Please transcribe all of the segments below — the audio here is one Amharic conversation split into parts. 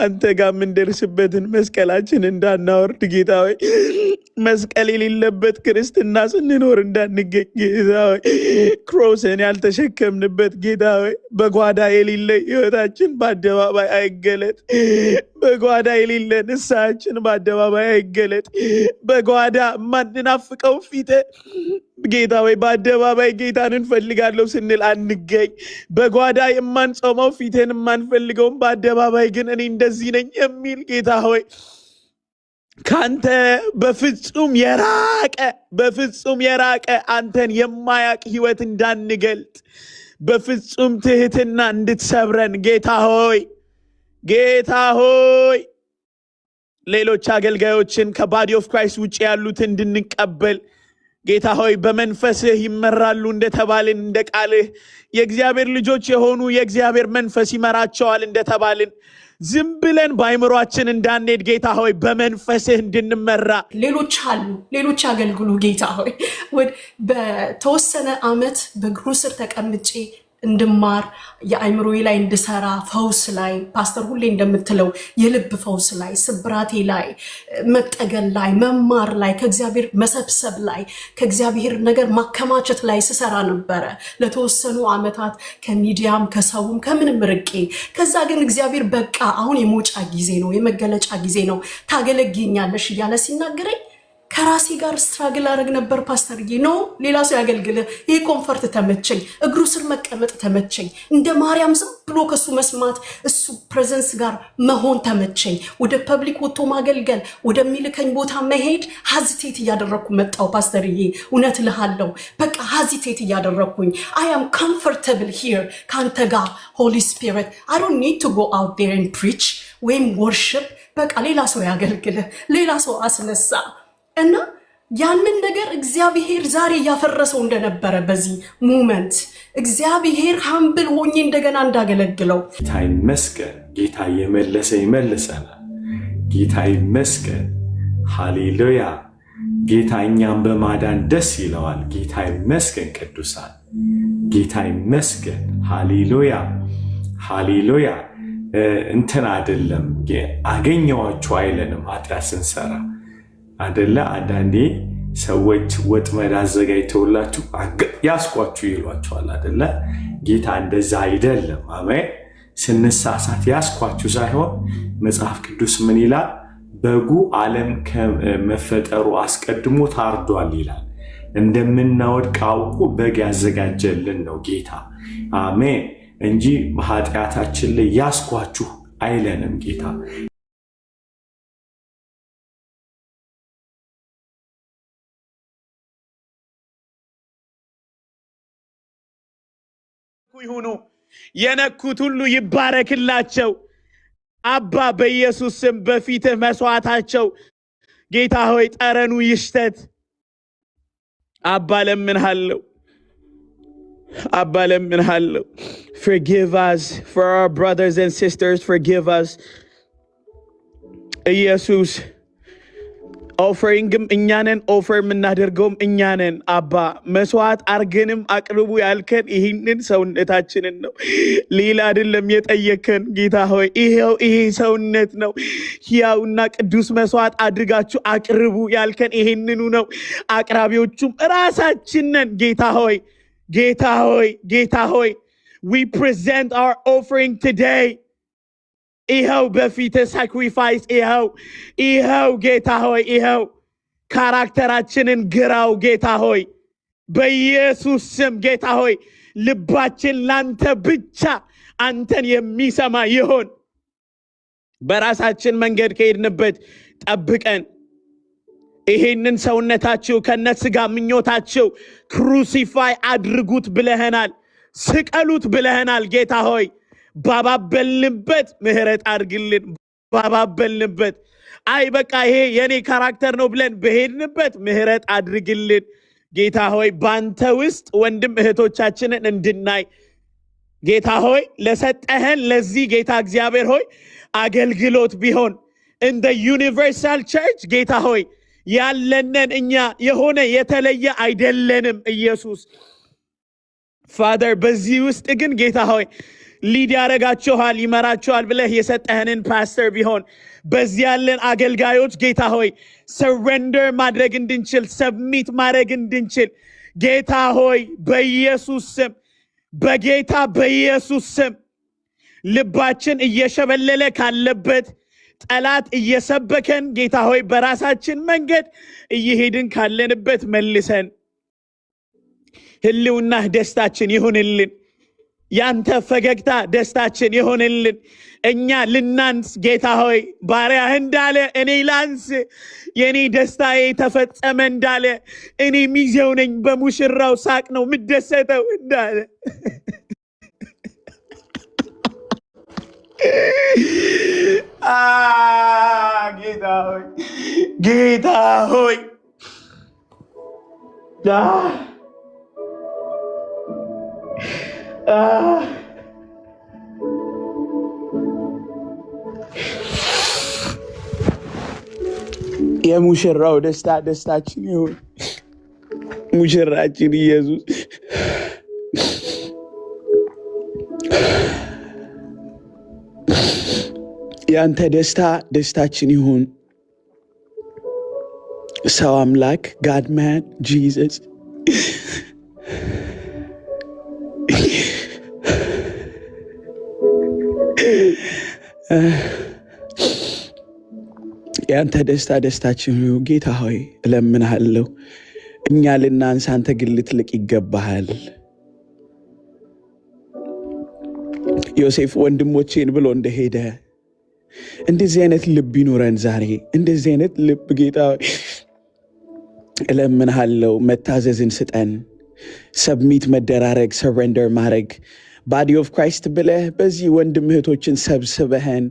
አንተ ጋር የምንደርስበትን መስቀላችን እንዳናወርድ ጌታ ሆይ መስቀል የሌለበት ክርስትና ስንኖር እንዳንገኝ ጌታ ሆይ ክሮስን ያልተሸከምንበት ጌታ ሆይ በጓዳ የሌለ ህይወታችን በአደባባይ አይገለጥ። በጓዳ የሌለ ንስሐችን በአደባባይ አይገለጥ። በጓዳ ማንናፍቀው ፊት ጌታ ሆይ በአደባባይ ጌታን እንፈልጋለሁ ስንል አንገኝ። በጓዳ የማንጾመው ፊትን የማንፈልገውም በአደባባይ ግን እኔ እንደዚህ ነኝ የሚል ጌታ ሆይ ካንተ በፍጹም የራቀ አንተን የማያቅ ህይወት እንዳንገልጥ በፍጹም ትህትና እንድትሰብረን ጌታ ሆይ ሌሎች አገልጋዮችን ከባዲ ኦፍ ክራይስት ውጭ ያሉትን እንድንቀበል ጌታ ሆይ በመንፈስህ ይመራሉ እንደተባልን እንደ ቃልህ የእግዚአብሔር ልጆች የሆኑ የእግዚአብሔር መንፈስ ይመራቸዋል እንደተባልን ዝም ብለን በአይምሯችን እንዳንሄድ ጌታ ሆይ በመንፈስህ እንድንመራ ሌሎች አገልግሉ ጌታ ሆይ በተወሰነ ዓመት በእግሩ ስር ተቀምጬ እንድማር የአይምሮዬ ላይ እንድሰራ ፈውስ ላይ ፓስተር ሁሌ እንደምትለው የልብ ፈውስ ላይ ስብራቴ ላይ መጠገል ላይ መማር ላይ ከእግዚአብሔር መሰብሰብ ላይ ከእግዚአብሔር ነገር ማከማቸት ላይ ስሰራ ነበረ ለተወሰኑ ዓመታት ከሚዲያም ከሰውም ከምንም ርቄ ከዛ ግን እግዚአብሔር በቃ አሁን የመውጫ ጊዜ ነው የመገለጫ ጊዜ ነው ታገለግኛለሽ እያለ ሲናገረኝ ከራሴ ጋር ስትራግል አረግ ነበር ፓስተርዬ ነው ሌላ ሰው ያገልግል ይሄ ኮምፎርት ተመቸኝ እግሩ ስር መቀመጥ ተመቸኝ እንደ ማርያም ዝም ብሎ ከሱ መስማት እሱ ፕሬዘንስ ጋር መሆን ተመቸኝ ወደ ፐብሊክ ወጥቶ ማገልገል ወደሚልከኝ ቦታ መሄድ ሀዚቴት እያደረኩ መጣው ፓስተርዬ እውነት ልሃለው በቃ ሀዚቴት እያደረኩኝ I am comfortable here ካንተ ጋር Holy Spirit I don't need to go out there and preach ወይም worship በቃ ሌላ ሰው ያገልግል ሌላ ሰው አስነሳ እና ያንን ነገር እግዚአብሔር ዛሬ ያፈረሰው እንደነበረ በዚህ ሞመንት እግዚአብሔር ሃምብል ሆኜ እንደገና እንዳገለግለው ጌታ ይመስገን ጌታ ይመልሰናል ጌታ ይመስገን ሃሌሉያ ጌታ እኛን በማዳን ደስ ይለዋል ጌታ ይመስገን ቅዱሳን ጌታ ይመስገን ሃሌሉያ እንትን አይደለም አገኘዋችሁ አይለንም ኃጢአት ስንሰራ አደለ አንዳንዴ ሰዎች ወጥመድ አዘጋጅተውላችሁ ያስቋችሁ ይሏችኋል አደለ ጌታ እንደዛ አይደለም አሜን ስንሳሳት ያስቋችሁ ሳይሆን መጽሐፍ ቅዱስ ምን ይላል በጉ ዓለም ከመፈጠሩ አስቀድሞ ታርዷል ይላል እንደምናወድቅ አውቆ በግ ያዘጋጀልን ነው ጌታ አሜን እንጂ በኃጢአታችን ላይ ያስቋችሁ አይለንም ጌታ ይሁኑ የነኩት ሁሉ ይባረክላቸው አባ በኢየሱስ ስም በፊትህ መስዋዕታቸው ጌታ ሆይ ጠረኑ ይሽተት አባ ለምንሃለው forgive us for our brothers and sisters forgive us ኢየሱስ ኦፈሪንግም እኛነን ኦፈር የምናደርገውም እኛነን አባ መስዋዕት አርገንም አቅርቡ ያልከን ይህንን ሰውነታችንን ነው ሌላ አይደለም የጠየከን ጌታ ሆይ ይሄ ሰውነት ነው ሕያውና ቅዱስ መስዋዕት አድርጋችሁ አቅርቡ ያልከን ይህንኑ ነው አቅራቢዎቹም ራሳችንን ጌታ ሆይ we present our offering today ይኸው በፊት ሳክሪፋይስ ይኸው ጌታ ሆይ ይኸው ካራክተራችንን ግራው ጌታ ሆይ በኢየሱስ ስም ጌታ ሆይ ልባችን ላንተ ብቻ አንተን የሚሰማ ይሆን በራሳችን መንገድ ከሄድንበት ጠብቀን ይሄንን ሰውነታችሁ ከነስጋ ምኞታችሁ ክሩሲፋይ አድርጉት ብለህናል ስቀሉት ብለህናል ጌታ ሆይ ባባበልንበት ምህረት አድርግልን ባባበልንበት አይ በቃ ይሄ የኔ ካራክተር ነው ብለን በሄድንበት ምህረት አድርግልን ጌታ ሆይ ባንተ ውስጥ ወንድም እህቶቻችንን እንድናይ ጌታ ሆይ ለሰጠህን ለዚህ ጌታ እግዚአብሔር ሆይ አገልግሎት ቢሆን in the universal church ጌታ ሆይ ያለንን እኛ የሆነ የተለየ አይደለንም ኢየሱስ ፋደር በዚህ ውስጥ ግን ጌታ ሆይ ሊድ ያረጋችኋል ይመራችኋል ብለህ የሰጠህንን ፓስተር ቢሆን በዚህ ያለን አገልጋዮች ጌታ ሆይ ሰረንደር ማድረግ እንድንችል ሰብሚት ማድረግ እንድንችል ጌታ ሆይ በኢየሱስ ስም በጌታ በኢየሱስ ስም ልባችን እየሸበለለ ካለበት ጠላት እየሰበከን ጌታ ሆይ በራሳችን መንገድ እየሄድን ካለንበት መልሰን ህልውና ደስታችን ይሁንልን ያንተ ፈገግታ ደስታችን ይሁንልን እኛ ልናንስ ጌታ ሆይ ባሪያህ እንዳለ እኔ ላንስ የኔ ደስታዬ ተፈጸመ እንዳለ እኔ ሚዜው ነኝ በሙሽራው ሳቅ ነው ምደሰተው እንዳለ ጌታ ሆይ የሙሽራው ደስታ ደስታችን ይሁን ሙሽራችን ኢየሱስ ያንተ ደስታ ደስታችን ይሁን ሰው አምላክ God man Jesus ያንተ ደስታ ደስታችን ይሁን ጌታ ሆይ እለምንሃለሁ እኛ ልናንስ አንተ ግን ልትልቅ ይገባሃል ዮሴፍ ወንድሞቼን ብሎ እንደሄደ እንደዚህ አይነት ልብ ይኖረን ዛሬ እንደዚህ አይነት ልብ ጌታ እለምንሃለሁ መታዘዝን ስጠን ሰብሚት መደራረግ ሰረንደር ማድረግ ባዲ ኦፍ ክራይስት ብለህ በዚህ ወንድም እህቶችን ሰብስበህን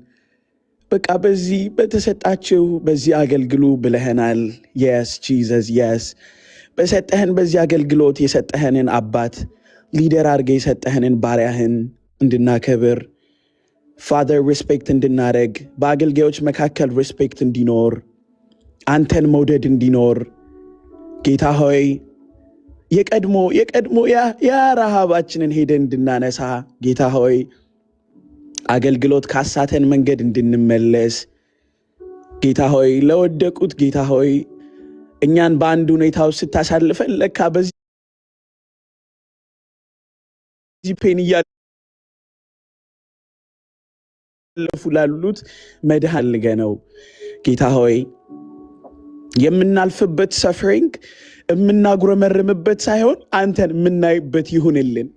በቃ በዚህ በተሰጣችሁ በዚህ አገልግሉ ብለህናል yes Jesus yes በሰጠህን በዚህ አገልግሎት የሰጠህንን አባት ሊደር አድርገህ የሰጠህንን ባሪያህን እንድናከብር ፋዘር ሪስፔክት እንድናደርግ በአገልጋዮች መካከል ሪስፔክት እንዲኖር አንተን መውደድ እንዲኖር ጌታ ሆይ የቀድሞ ያ ረሃባችንን ሄደን እንድናነሳ ጌታ ሆይ አገልግሎት ካሳተን መንገድ እንድንመለስ ጌታ ሆይ ለወደቁት ጌታ ሆይ እኛን በአንድ ሁኔታ ውስጥ ስታሳልፈን ለካ በዚህ ፔን እያለፉ ላሉት መድኃልገ ነው ጌታ ሆይ የምናልፍበት ሰፍሪንግ የምናጉረመርምበት ሳይሆን አንተን የምናይበት ይሁንልን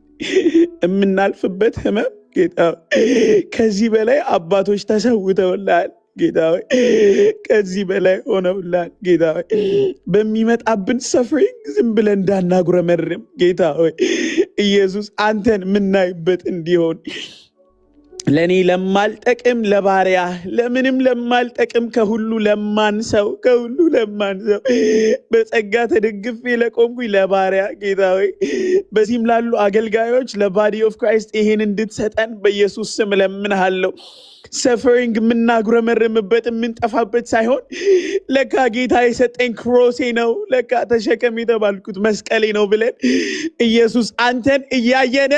የምናልፍበት ህመም ጌታ ከዚህ በላይ አባቶች ተሰውተውልሃል ጌታ ከዚህ በላይ ሆነውልሃል ጌታ በሚመጣብን ሰፍሪንግ ዝም ብለን እንዳናጉረመርም ጌታ ኢየሱስ አንተን የምናይበት እንዲሆን ለኔ ለማልጠቅም ለባሪያ ለምንም ለማልጠቅም ከሁሉ ለማንሰው በጸጋ ተደግፌ ለቆምኩኝ ለባሪያ ጌታ ሆይ በዚህም ላሉ አገልጋዮች ለባዲ ኦፍ ክራይስት ይሄን እንድትሰጠን በኢየሱስ ስም ለምንሃለሁ ሰፈሪንግ የምናጉረመርምበት የምንጠፋበት ሳይሆን ለካ ጌታ የሰጠኝ ክሮሴ ነው ለካ ተሸከም የተባልኩት መስቀሌ ነው ብለን ኢየሱስ አንተን እያየነ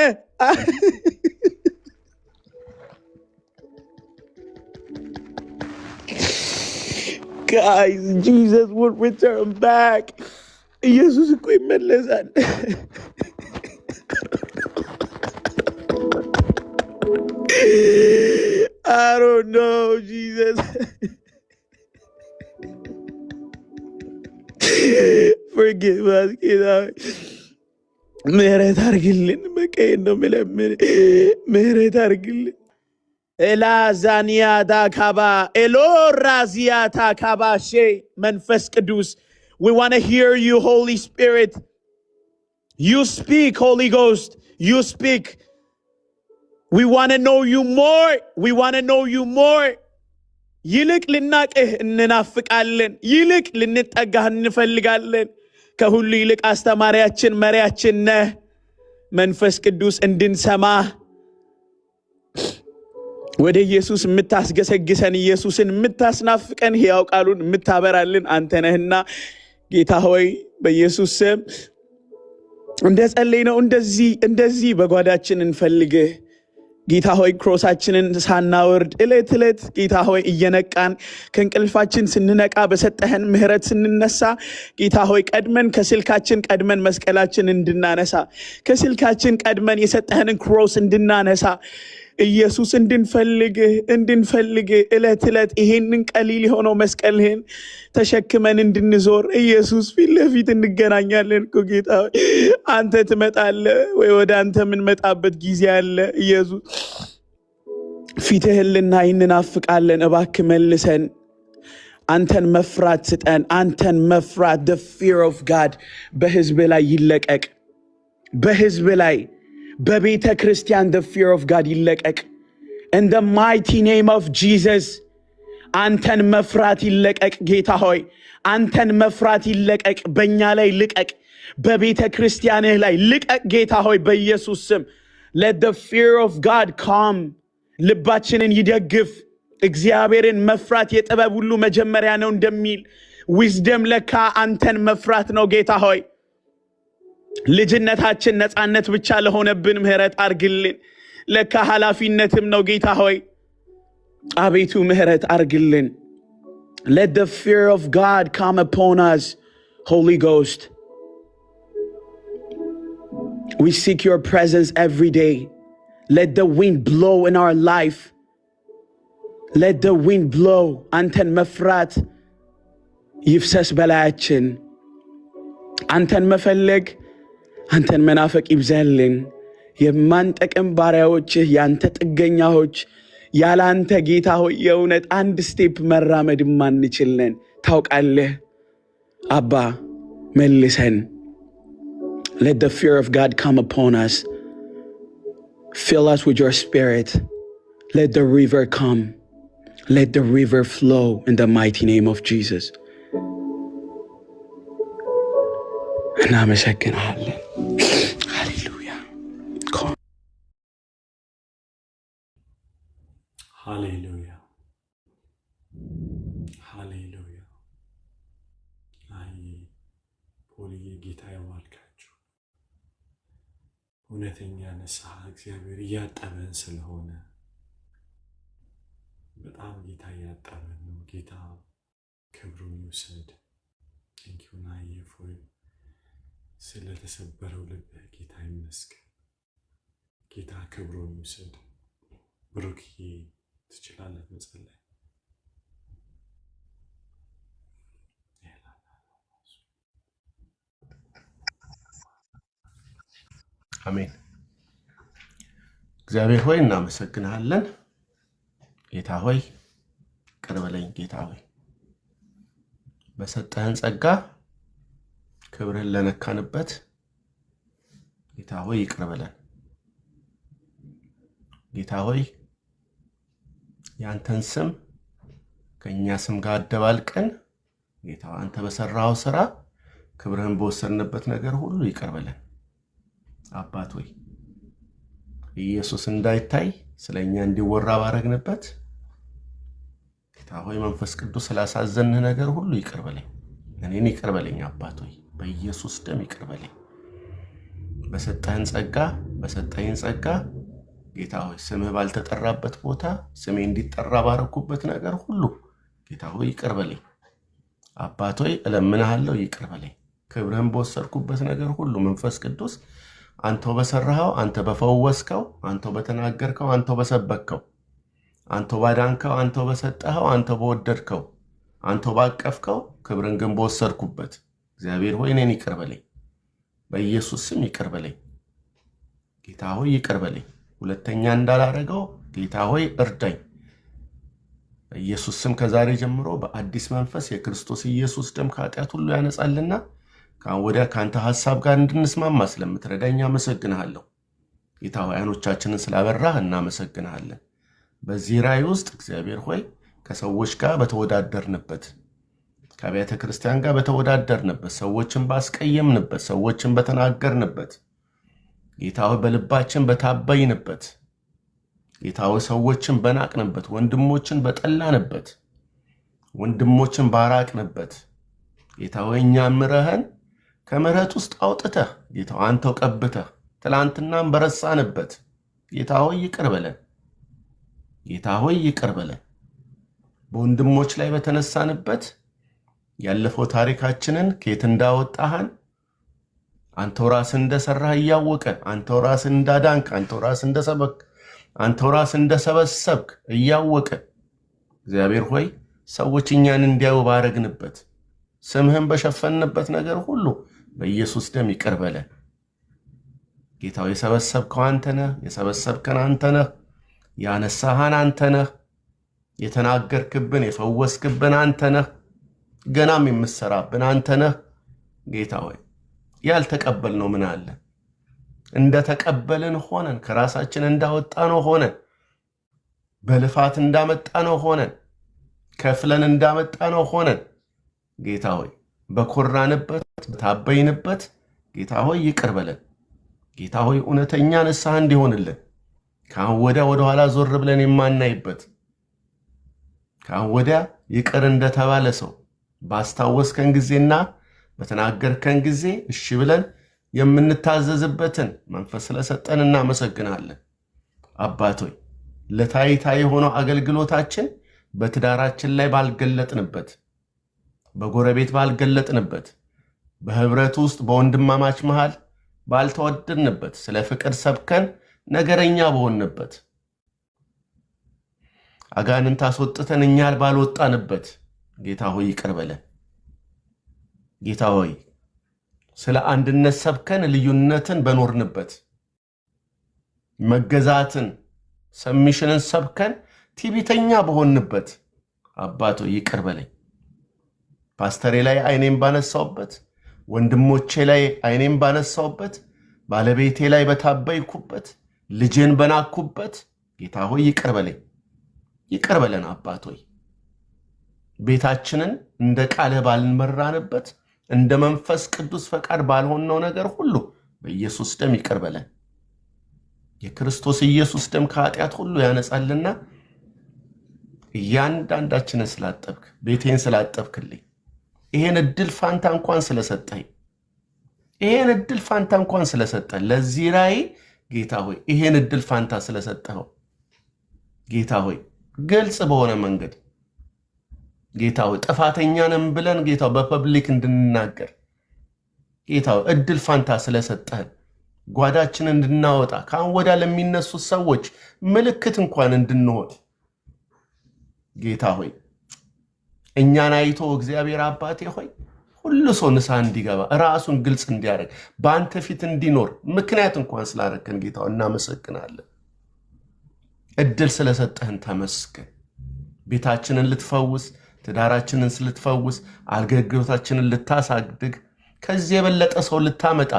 Guys, Jesus will return back. Jesus እኮ ይመለሳል። I don't know, Jesus. Forgive us, ጌታ ምህረት አድርግልን። በቃ ነው የምለምን ምህረት አድርግልን። ኤላዛኒያ ዳካባ ኤሎራዚያ ታካባ ሼ መንፈስ ቅዱስ we want to hear you Holy Spirit you speak Holy Ghost you speak we want to know you more ይልቅ ልናቅህ እንናፍቃለን ይልቅ ልንጠጋህ እንፈልጋለን ከሁሉ ይልቅ አስተማሪያችን መሪያችን ነህ መንፈስ ቅዱስ እንድንሰማ ወደ ኢየሱስ የምታስገሰግሰን ኢየሱስን የምታስናፍቀን ሕያው ቃሉን የምታበራልን አንተ ነህና ጌታ ሆይ በኢየሱስ ስም እንደጸለይነው እንደዚህ በጓዳችን እንፈልግህ ጌታ ሆይ ክሮሳችንን ሳናወርድ እለት እለት ጌታ ሆይ እየነቃን ከእንቅልፋችን ስንነቃ በሰጠህን ምህረት ስንነሳ ጌታ ሆይ ቀድመን ከስልካችን ቀድመን መስቀላችን እንድናነሳ ከስልካችን ቀድመን የሰጠህንን ክሮስ እንድናነሳ ኢየሱስ እንድንፈልግ እለት እለት ይሄንን ቀሊል የሆነው መስቀልህን ተሸክመን እንድንዞር ኢየሱስ ፊት ለፊት እንገናኛለን እኮ ጌታ ሆይ አንተ ትመጣለህ ወይ ወደ አንተ የምንመጣበት ጊዜ አለ ኢየሱስ ፊትህን ልናይ እንናፍቃለን እባክህ መልሰን አንተን መፍራት ስጠን አንተን መፍራት the fear of God በህዝብ ላይ ይለቀቅ በህዝብ ላይ በቤተ ክርስቲያን the fear of God ይለቀቅ in the mighty name of Jesus አንተን መፍራት ይለቀቅ ጌታ ሆይ አንተን መፍራት ይለቀቅ በእኛ ላይ ልቀቅ በቤተ ክርስቲያንህ ላይ ልቀቅ ጌታ ሆይ በኢየሱስ ስም let the fear of God come ልባችንን ይደግፍ እግዚአብሔርን መፍራት የጥበብ ሁሉ መጀመሪያ ነው እንደሚል wisdom ለካ አንተን መፍራት ነው ጌታ ሆይ ልጅነታችን ነፃነት ብቻ ለሆነብን ምህረት አርግልን ለካ ኃላፊነትም ነው ጌታ ሆይ አቤቱ ምህረት አርግልን let the fear of God come upon us Holy Ghost we seek your presence every day let the wind blow in our life let the wind blow አንተን መፍራት ይፍሰስ በላያችን አንተን መፈለግ አንተን መናፈቅ ይብዛልን የማንጠቅም ባሪያዎችህ ያንተ ጥገኛዎች ያለ አንተ ጌታ ሆይ የእውነት አንድ ስቴፕ መራመድ ማንችልን ታውቃለህ አባ መልሰን let the fear of God come upon us fill us with your spirit let the river come let the river flow in the mighty name of Jesus እናመሰግናለን ሃሌሉያ ሃሌሉያ ሃሌሉያ አይ ፖሊዬ ጌታ ይባርካችሁ እውነተኛ ንስሐ እግዚአብሔር እያጠበን ስለሆነ በጣም ጌታ እያጠበን ነው ጌታ ክብሩን ይውሰድ ቴንኪው ናዬ ፎይ ስለተሰበረው ልብህ ጌታ ይመስገን ጌታ ክብሩን ይውሰድ ብሩክዬ ትችላለህ መጸለይ አሜን እግዚአብሔር ሆይ እናመሰግንሃለን ጌታ ሆይ ይቅር በለኝ ጌታ ሆይ በሰጠህን ጸጋ ክብርህን ለነካንበት ጌታ ሆይ ይቅር በለን ጌታ ሆይ ያንተን ስም ከኛ ስም ጋር አደባልቀን ጌታ አንተ በሰራው ስራ ክብርህን በወሰድንበት ነገር ሁሉ ይቅር በለን አባት ሆይ ኢየሱስ እንዳይታይ ስለኛ እንዲወራ ባረግንበት ጌታ ሆይ መንፈስ ቅዱስ ስላሳዘንህ ነገር ሁሉ ይቅር በለኝ እኔን ይቅር በለኝ አባት ሆይ በኢየሱስ ደም ይቅር በለኝ በሰጠህን ጸጋ ጌታ ሆይ ስምህ ባልተጠራበት ቦታ ስሜ እንዲጠራ ባረኩበት ነገር ሁሉ ጌታ ሆይ ይቅር በለኝ አባት ሆይ እለምንሃለሁ ይቅር በለኝ ክብርህን በወሰድኩበት ነገር ሁሉ መንፈስ ቅዱስ አንተው በሰራኸው አንተ በፈወስከው አንተው በተናገርከው አንተው በሰበከው አንተው ባዳንከው አንተው በሰጠኸው አንተው በወደድከው አንተው ባቀፍከው ክብርን ግን በወሰድኩበት እግዚአብሔር ሆይ እኔን ይቅር በለኝ በኢየሱስ ስም ይቅር በለኝ ጌታ ሆይ ይቅር በለኝ ሁለተኛ እንዳላረገው ጌታ ሆይ እርዳኝ በኢየሱስ ስም ከዛሬ ጀምሮ በአዲስ መንፈስ የክርስቶስ ኢየሱስ ደም ከኃጢአት ሁሉ ያነጻልና ወዲያ ካንተ ሐሳብ ጋር እንድንስማማ ስለምትረዳኝ አመሰግንሃለሁ ጌታ ሆይ አይኖቻችንን ስላበራህ እናመሰግንሃለን በዚህ ራእይ ውስጥ እግዚአብሔር ሆይ ከሰዎች ጋር በተወዳደርንበት ከቤተ ክርስቲያን ጋር በተወዳደርንበት ሰዎችን ባስቀየምንበት ሰዎችን በተናገርንበት ጌታ ሆይ በልባችን በታበይንበት ጌታ ሆይ ሰዎችን በናቅንበት ወንድሞችን በጠላንበት ወንድሞችን ባራቅንበት ጌታ ሆይ እኛን ምረህን ከምህረት ውስጥ አውጥተህ ጌታ አንተው ቀብተህ ትላንትናም በረሳንበት ጌታ ሆይ ይቅር በለን። ጌታ ሆይ ይቅር በለን። በወንድሞች ላይ በተነሳንበት ያለፈው ታሪካችንን ከየት እንዳወጣህን አንተው ራስህ እንደሰራህ እያወቀ አንተው ራስህ እንዳዳንክ አንተው ራስህ እንደሰበክ አንተው ራስህ እንደሰበሰብክ እያወቀ እግዚአብሔር ሆይ ሰዎች እኛን እንዲያዩ ባረግንበት ስምህን በሸፈንበት ነገር ሁሉ በኢየሱስ ደም ይቅር በለን። ጌታው የሰበሰብከው አንተ ነህ፣ የሰበሰብከን አንተ ነህ፣ ያነሳህን አንተ ነህ፣ የተናገርክብን የፈወስክብን አንተ ነህ፣ ገናም የምትሰራብን አንተ ነህ። ጌታ ሆይ ያልተቀበልነው ምን አለ? እንደተቀበልን ሆነን ከራሳችን እንዳወጣነው ሆነን በልፋት እንዳመጣነው ሆነን ከፍለን እንዳመጣነው ሆነን ጌታ ሆይ በኮራንበት በታበይንበት ጌታ ሆይ ይቅር በለን። ጌታ ሆይ እውነተኛ ንስሐ እንዲሆንልን ካሁን ወዲያ ወደ ኋላ ዞር ብለን የማናይበት ካሁን ወዲያ ይቅር እንደተባለ ሰው ባስታወስከን ጊዜና በተናገርከን ጊዜ እሺ ብለን የምንታዘዝበትን መንፈስ ስለሰጠን እናመሰግናለን። አባቶይ ለታይታ የሆነው አገልግሎታችን በትዳራችን ላይ ባልገለጥንበት በጎረቤት ባልገለጥንበት በህብረት ውስጥ በወንድማማች መሃል ባልተወደድንበት ስለ ፍቅር ሰብከን ነገረኛ በሆንበት አጋንንት አስወጥተን እኛል ባልወጣንበት ጌታ ሆይ ይቅር በለን። ጌታ ሆይ ስለ አንድነት ሰብከን ልዩነትን በኖርንበት መገዛትን ሰሚሽንን ሰብከን ቲቢተኛ በሆንበት አባቶ ይቅር በለኝ። ፓስተሬ ላይ አይኔም ባነሳውበት ወንድሞቼ ላይ አይኔም ባነሳውበት ባለቤቴ ላይ በታበይኩበት ልጄን በናኩበት ጌታ ሆይ ይቅር በለኝ። ይቅር በለን አባቶይ ቤታችንን እንደ ቃልህ ባልመራንበት እንደ መንፈስ ቅዱስ ፈቃድ ባልሆነው ነገር ሁሉ በኢየሱስ ደም ይቅር በለን። የክርስቶስ ኢየሱስ ደም ከኃጢአት ሁሉ ያነጻልና እያንዳንዳችንን ስላጠብክ ቤቴን ስላጠብክልኝ ይሄን እድል ፋንታ እንኳን ስለሰጠኝ ይሄን እድል ፋንታ እንኳን ስለሰጠን ለዚህ ራእይ ጌታ ሆይ ይሄን እድል ፋንታ ስለሰጠኸው ጌታ ሆይ ግልጽ በሆነ መንገድ ጌታ ሆይ ጥፋተኛ ነን ብለን ጌታ በፐብሊክ እንድንናገር ጌታ ሆይ እድል ፋንታ ስለሰጠን ጓዳችንን እንድናወጣ ካሁን ወዲያ ለሚነሱ ሰዎች ምልክት እንኳን እንድንሆን ጌታ ሆይ እኛን አይቶ እግዚአብሔር አባቴ ሆይ ሁሉ ሰው ንስሐ እንዲገባ ራሱን ግልጽ እንዲያደርግ በአንተ ፊት እንዲኖር ምክንያት እንኳን ስላደረግን ጌታ እናመሰግናለን። እድል ስለሰጠህን ተመስገን። ቤታችንን ልትፈውስ ትዳራችንን ልትፈውስ አገልግሎታችንን ልታሳድግ ከዚህ የበለጠ ሰው ልታመጣ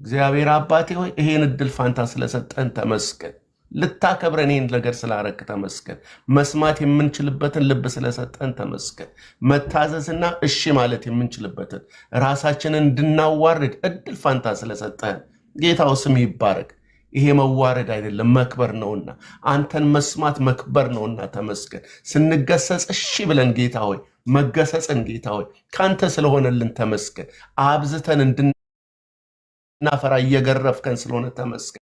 እግዚአብሔር አባቴ ሆይ ይሄን እድል ፋንታ ስለሰጠህን ተመስገን። ልታከብረን ይሄን ነገር ስላረክ ተመስገን። መስማት የምንችልበትን ልብ ስለሰጠን ተመስገን። መታዘዝና እሺ ማለት የምንችልበትን ራሳችንን እንድናዋርድ እድል ፋንታ ስለሰጠን ጌታው ስም ይባረክ። ይሄ መዋረድ አይደለም መክበር ነውና አንተን መስማት መክበር ነውና ተመስገን። ስንገሰጽ እሺ ብለን ጌታ ሆይ መገሰጽን ጌታ ሆይ ካንተ ስለሆነልን ተመስገን። አብዝተን እንድናፈራ እየገረፍከን ስለሆነ ተመስገን።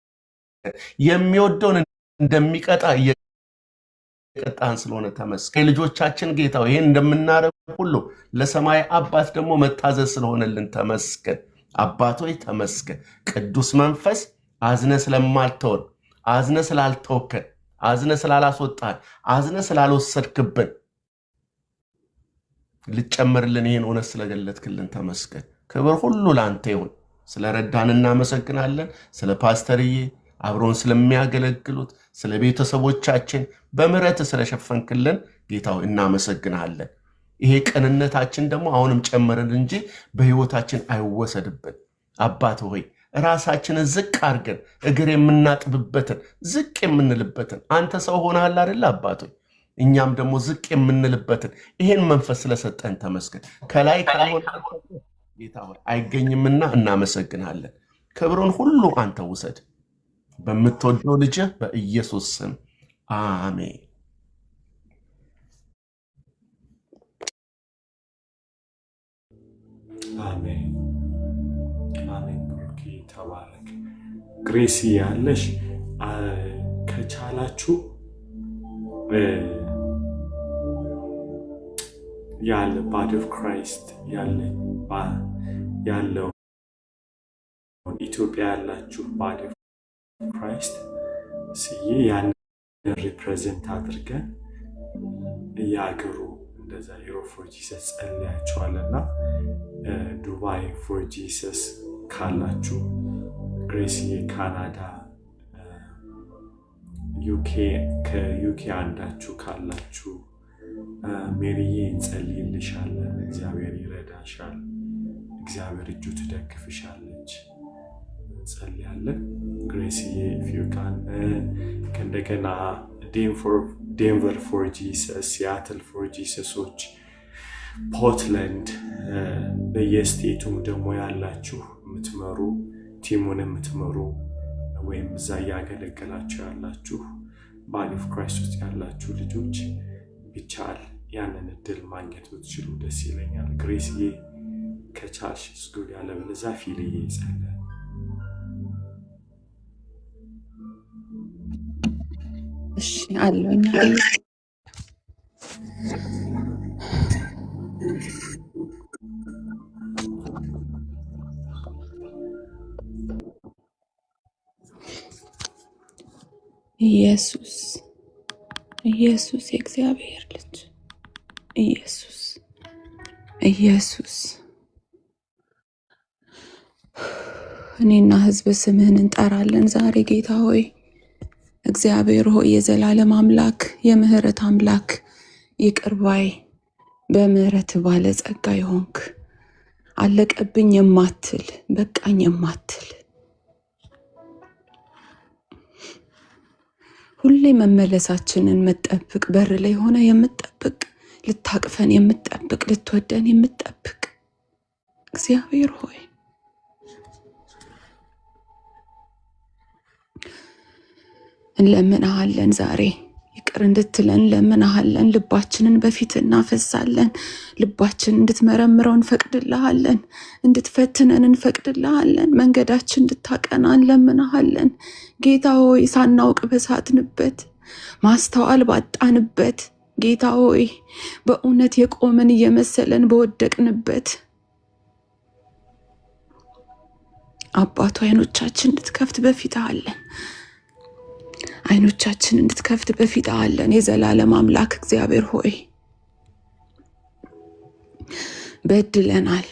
የሚወደውን እንደሚቀጣ እየቀጣን ስለሆነ ተመስገን። ልጆቻችን ጌታ ሆይ ይሄን እንደምናረግ ሁሉ ለሰማይ አባት ደግሞ መታዘዝ ስለሆነልን ተመስገን። አባት ሆይ ተመስገን። ቅዱስ መንፈስ አዝነ ስለማልተወን አዝነ ስላልተወከን አዝነ ስላላስወጣን አዝነ ስላልወሰድክብን ልጨመርልን ይሄን ሆነ ስለገለጥክልን ተመስገን። ክብር ሁሉ ላንተ ይሁን። ስለረዳን እናመሰግናለን። ስለ ፓስተርዬ አብሮን ስለሚያገለግሉት ስለ ቤተሰቦቻችን በምህረት ስለሸፈንክልን ጌታው እናመሰግናለን። ይሄ ቅንነታችን ደግሞ አሁንም ጨመረን እንጂ በህይወታችን አይወሰድብን። አባት ሆይ ራሳችንን ዝቅ አድርገን እግር የምናጥብበትን ዝቅ የምንልበትን አንተ ሰው ሆነሃል አይደል አባት ሆይ እኛም ደግሞ ዝቅ የምንልበትን ይሄን መንፈስ ስለሰጠን ተመስገን። ከላይ ካልሆነ ጌታ ሆይ አይገኝምና እናመሰግናለን። ክብሩን ሁሉ አንተ ውሰድ። በምትወደው ልጅህ በኢየሱስ ስም አሜን። አሜን አሜን። ብሩክ ተባረክ። ግሬሲ ያለሽ ከቻላችሁ ያለ ባዲ ኦፍ ክራይስት ያለው ኢትዮጵያ ያላችሁ ባዲ ኦፍ ክራይስት ስዬ ያንን ሪፕሬዘንት አድርገን የአገሩ እንደዛ ዩሮፕ ፎር ጂሰስ ጸልያችኋልና ዱባይ ፎር ጂሰስ ካላችሁ ግሬስዬ ካናዳ ከዩኬ አንዳችሁ ካላችሁ ሜሪዬ እንጸልይልሻለን። እግዚአብሔር ይረዳሻል። እግዚአብሔር እጁ ትደግፍሻለች። እንጸልያለን። ግሬስዬ ፊውካን ከእንደገና ዴንቨር ፎር ጂሰስ፣ ሲያትል ፎር ጂሰሶች፣ ፖርትላንድ በየስቴቱም ደግሞ ያላችሁ የምትመሩ ቲሙን የምትመሩ ወይም እዛ እያገለገላችሁ ያላችሁ ባዲ ኦፍ ክራይስት ውስጥ ያላችሁ ልጆች ቢቻል ያንን እድል ማግኘት ብትችሉ ደስ ይለኛል። ግሬስዬ ከቻልሽ ዝጉድ ያለበለዛ ፊልዬ ይጸልያል። እሺ አለኝ። ኢየሱስ ኢየሱስ የእግዚአብሔር ልጅ ኢየሱስ ኢየሱስ እኔና ሕዝብ ስምህን እንጠራለን ዛሬ ጌታ ሆይ እግዚአብሔር ሆይ የዘላለም አምላክ የምህረት አምላክ ይቅር ባይ በምህረት ባለጸጋ ይሆንክ አለቀብኝ የማትል በቃኝ የማትል ሁሌ መመለሳችንን መጠብቅ በር ላይ ሆነ የምትጠብቅ ልታቅፈን የምትጠብቅ ልትወደን የምትጠብቅ እግዚአብሔር ሆይ እንለምንሃለን ዛሬ ይቅር እንድትለን እንለምንሃለን። ልባችንን በፊት እናፈሳለን። ልባችንን እንድትመረምረው እንፈቅድልሃለን። እንድትፈትነን እንፈቅድልሃለን። መንገዳችን እንድታቀና እንለምንሃለን። ጌታ ሆይ ሳናውቅ በሳትንበት ማስተዋል ባጣንበት ጌታ ሆይ በእውነት የቆምን እየመሰለን በወደቅንበት አባቱ አይኖቻችን እንድትከፍት በፊት አለን። አይኖቻችን እንድትከፍት በፊት አለን። የዘላለም አምላክ እግዚአብሔር ሆይ በድለናል፣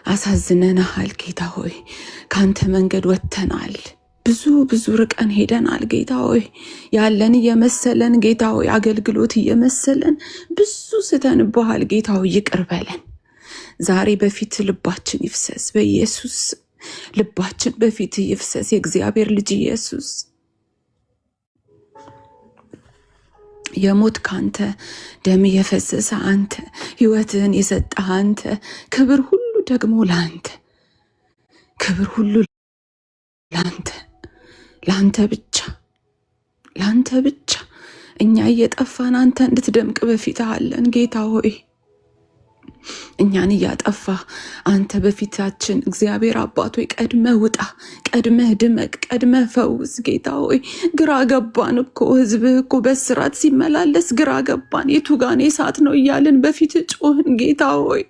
አሳዝነናል። ጌታ ሆይ ካንተ መንገድ ወጥተናል። ብዙ ርቀን ሄደናል። ጌታ ሆይ ያለን እየመሰለን ጌታ ሆይ አገልግሎት እየመሰለን ብዙ ስተንብሃል። ጌታ ሆይ ይቅር በለን። ዛሬ በፊት ልባችን ይፍሰስ። በኢየሱስ ልባችን በፊት ይፍሰስ። የእግዚአብሔር ልጅ ኢየሱስ የሞት ካንተ ደም የፈሰሰ አንተ ሕይወትን የሰጠህ አንተ ክብር ሁሉ ደግሞ ላንተ ክብር ሁሉ ላንተ ብቻ እኛ እየጠፋን አንተ እንድትደምቅ በፊት አለን። ጌታ ሆይ እኛን እያጠፋ አንተ በፊታችን እግዚአብሔር አባት ሆይ ቀድመህ ውጣ፣ ቀድመህ ድመቅ፣ ቀድመህ ፈውስ። ጌታ ሆይ ግራ ገባን እኮ ህዝብህ እኮ በስራት ሲመላለስ ግራ ገባን። የቱ ጋኔ እሳት ነው እያልን በፊት ጮህን። ጌታ ሆይ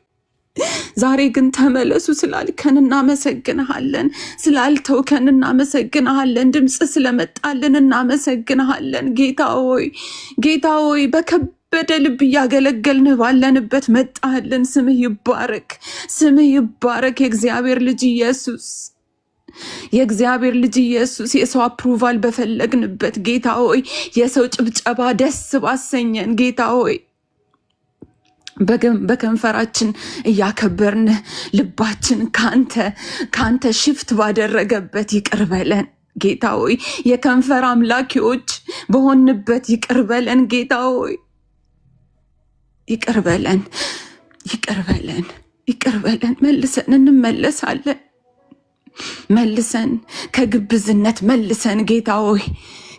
ዛሬ ግን ተመለሱ ስላልከን እናመሰግንሃለን። ስላልተውከን እናመሰግንሃለን። ድምፅ ስለመጣልን እናመሰግንሃለን። ጌታ ሆይ በከበደ ልብ እያገለገልንህ ባለንበት መጣህልን። ስምህ ይባረክ፣ ስምህ ይባረክ። የእግዚአብሔር ልጅ ኢየሱስ የሰው አፕሩቫል በፈለግንበት ጌታ ሆይ የሰው ጭብጨባ ደስ ባሰኘን ጌታ ሆይ በከንፈራችን እያከበርን ልባችን ካንተ ሽፍት ባደረገበት ይቅር በለን ጌታ ሆይ። የከንፈር አምላኪዎች በሆንበት ይቅር በለን ጌታ ሆይ። ይቅር በለን። መልሰን እንመለሳለን። መልሰን ከግብዝነት መልሰን ጌታ ሆይ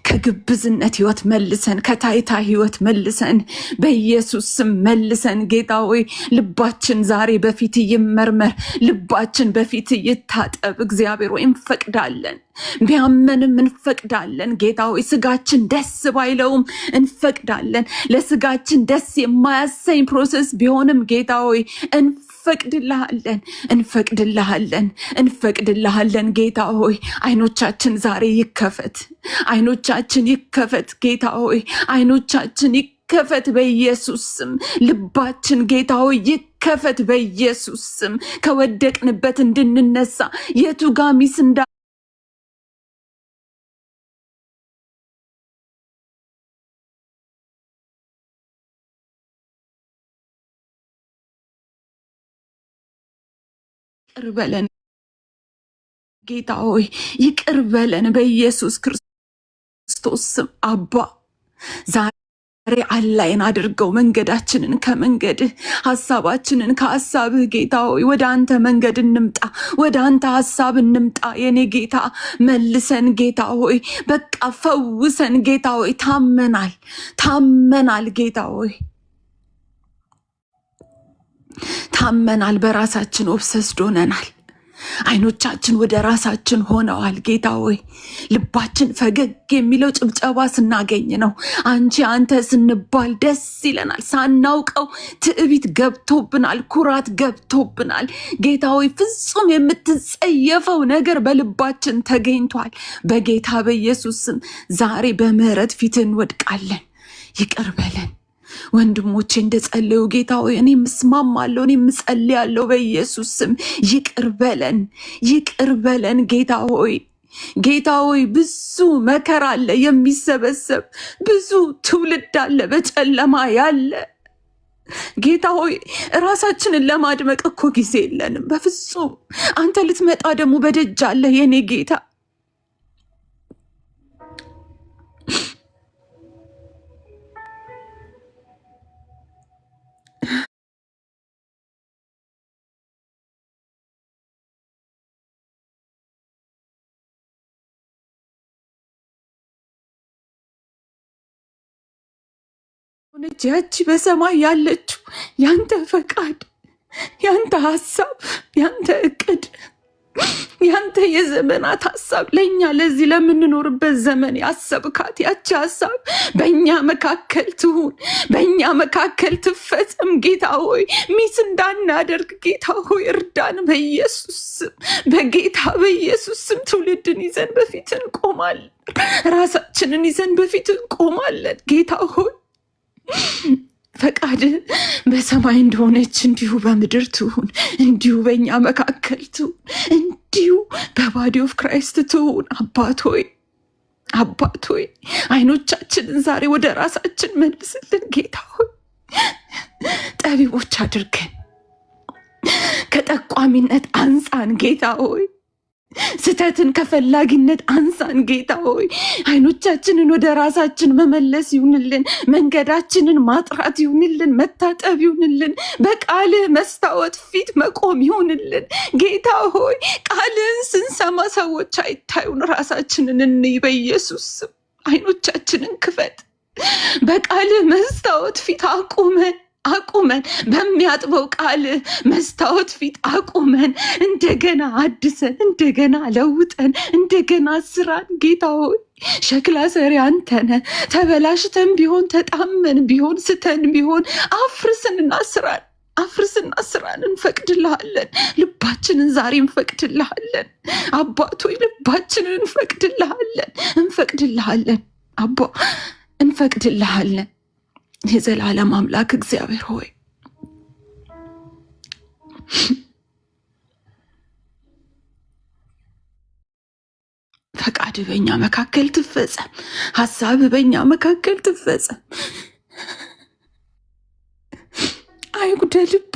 ከግብዝነት ህይወት መልሰን፣ ከታይታ ህይወት መልሰን፣ በኢየሱስ ስም መልሰን ጌታ ሆይ ልባችን ዛሬ በፊት ይመርመር፣ ልባችን በፊት ይታጠብ። እግዚአብሔር ሆይ እንፈቅዳለን። ቢያመንም እንፈቅዳለን ጌታ ሆይ። ስጋችን ደስ ባይለውም እንፈቅዳለን። ለስጋችን ደስ የማያሰኝ ፕሮሰስ ቢሆንም ጌታ ሆይ እንፈቅድልሃለን ጌታ ሆይ። አይኖቻችን ዛሬ ይከፈት፣ አይኖቻችን ይከፈት ጌታ ሆይ። አይኖቻችን ይከፈት በኢየሱስ ስም። ልባችን ጌታ ሆይ ይከፈት በኢየሱስ ስም። ከወደቅንበት እንድንነሳ የቱ ጋር ሚስ እንዳ ይቅር በለን ጌታ ሆይ፣ ይቅር በለን በኢየሱስ ክርስቶስ ስም። አባ ዛሬ አላይን አድርገው መንገዳችንን ከመንገድህ፣ ሀሳባችንን ከሀሳብህ ጌታ ሆይ። ወደ አንተ መንገድ እንምጣ፣ ወደ አንተ ሀሳብ እንምጣ የኔ ጌታ። መልሰን ጌታ ሆይ፣ በቃ ፈውሰን ጌታ ሆይ። ታመናል ጌታ ሆይ፣ ታመናል። በራሳችን ኦብሰስድ ሆነናል። አይኖቻችን ወደ ራሳችን ሆነዋል ጌታ ሆይ። ልባችን ፈገግ የሚለው ጭብጨባ ስናገኝ ነው። አንተ ስንባል ደስ ይለናል። ሳናውቀው ትዕቢት ገብቶብናል፣ ኩራት ገብቶብናል ጌታ ሆይ። ፍጹም የምትጸየፈው ነገር በልባችን ተገኝቷል። በጌታ በኢየሱስ ስም ዛሬ በምህረት ፊት እንወድቃለን። ይቅር በለን ወንድሞቼ እንደጸለዩ ጌታ ሆይ እኔም እስማማለሁ፣ እኔም እጸልያለሁ በኢየሱስ ስም። ይቅር በለን ጌታ ሆይ። ጌታ ሆይ ብዙ መከራ አለ የሚሰበሰብ፣ ብዙ ትውልድ አለ በጨለማ ያለ ጌታ ሆይ። ራሳችንን ለማድመቅ እኮ ጊዜ የለንም በፍጹም። አንተ ልትመጣ ደግሞ በደጅ አለ የኔ ጌታ። ሆነች ያቺ በሰማይ ያለችው ያንተ ፈቃድ፣ ያንተ ሀሳብ፣ ያንተ እቅድ፣ ያንተ የዘመናት ሀሳብ ለእኛ ለዚህ ለምንኖርበት ዘመን ያሰብካት ያቺ ሀሳብ በእኛ መካከል ትሁን፣ በእኛ መካከል ትፈጸም ጌታ ሆይ። ሚስ እንዳናደርግ ጌታ ሆይ እርዳን በኢየሱስ ስም። በጌታ በኢየሱስ ስም ትውልድን ይዘን በፊት እንቆማለን። ራሳችንን ይዘን በፊት እንቆማለን ጌታ ሆይ። ፈቃድ በሰማይ እንደሆነች እንዲሁ በምድር ትሁን፣ እንዲሁ በእኛ መካከል ትሁን፣ እንዲሁ በባዲ ኦፍ ክራይስት ትሁን። አባት ሆይ አይኖቻችንን ዛሬ ወደ ራሳችን መልስልን ጌታ ሆይ። ጠቢቦች አድርገን፣ ከጠቋሚነት አንጻን ጌታ ሆይ። ስተትን ከፈላጊነት አንሳን ጌታ ሆይ። አይኖቻችንን ወደ ራሳችን መመለስ ይሁንልን። መንገዳችንን ማጥራት ይሁንልን። መታጠብ ይሁንልን። በቃልህ መስታወት ፊት መቆም ይሁንልን ጌታ ሆይ። ቃልህን ስንሰማ ሰዎች አይታዩን፣ ራሳችንን እንይ በኢየሱስ ስም። አይኖቻችንን ክፈት። በቃልህ መስታወት ፊት አቁመን በሚያጥበው ቃል መስታወት ፊት አቁመን፣ እንደገና አድሰን፣ እንደገና ለውጠን፣ እንደገና ስራን ጌታ ሆይ። ሸክላ ሰሪ አንተነ። ተበላሽተን ቢሆን ተጣመን ቢሆን ስተን ቢሆን አፍርስንና ስራን እንፈቅድልሃለን። ልባችንን ዛሬ እንፈቅድልሃለን አባት ሆይ። ልባችንን እንፈቅድልሃለን አባ፣ እንፈቅድልሃለን። የዘላለም አምላክ እግዚአብሔር ሆይ ፈቃድ በእኛ መካከል ትፈጸም፣ ሀሳብ በእኛ መካከል ትፈጸም። አይጉደልብ፣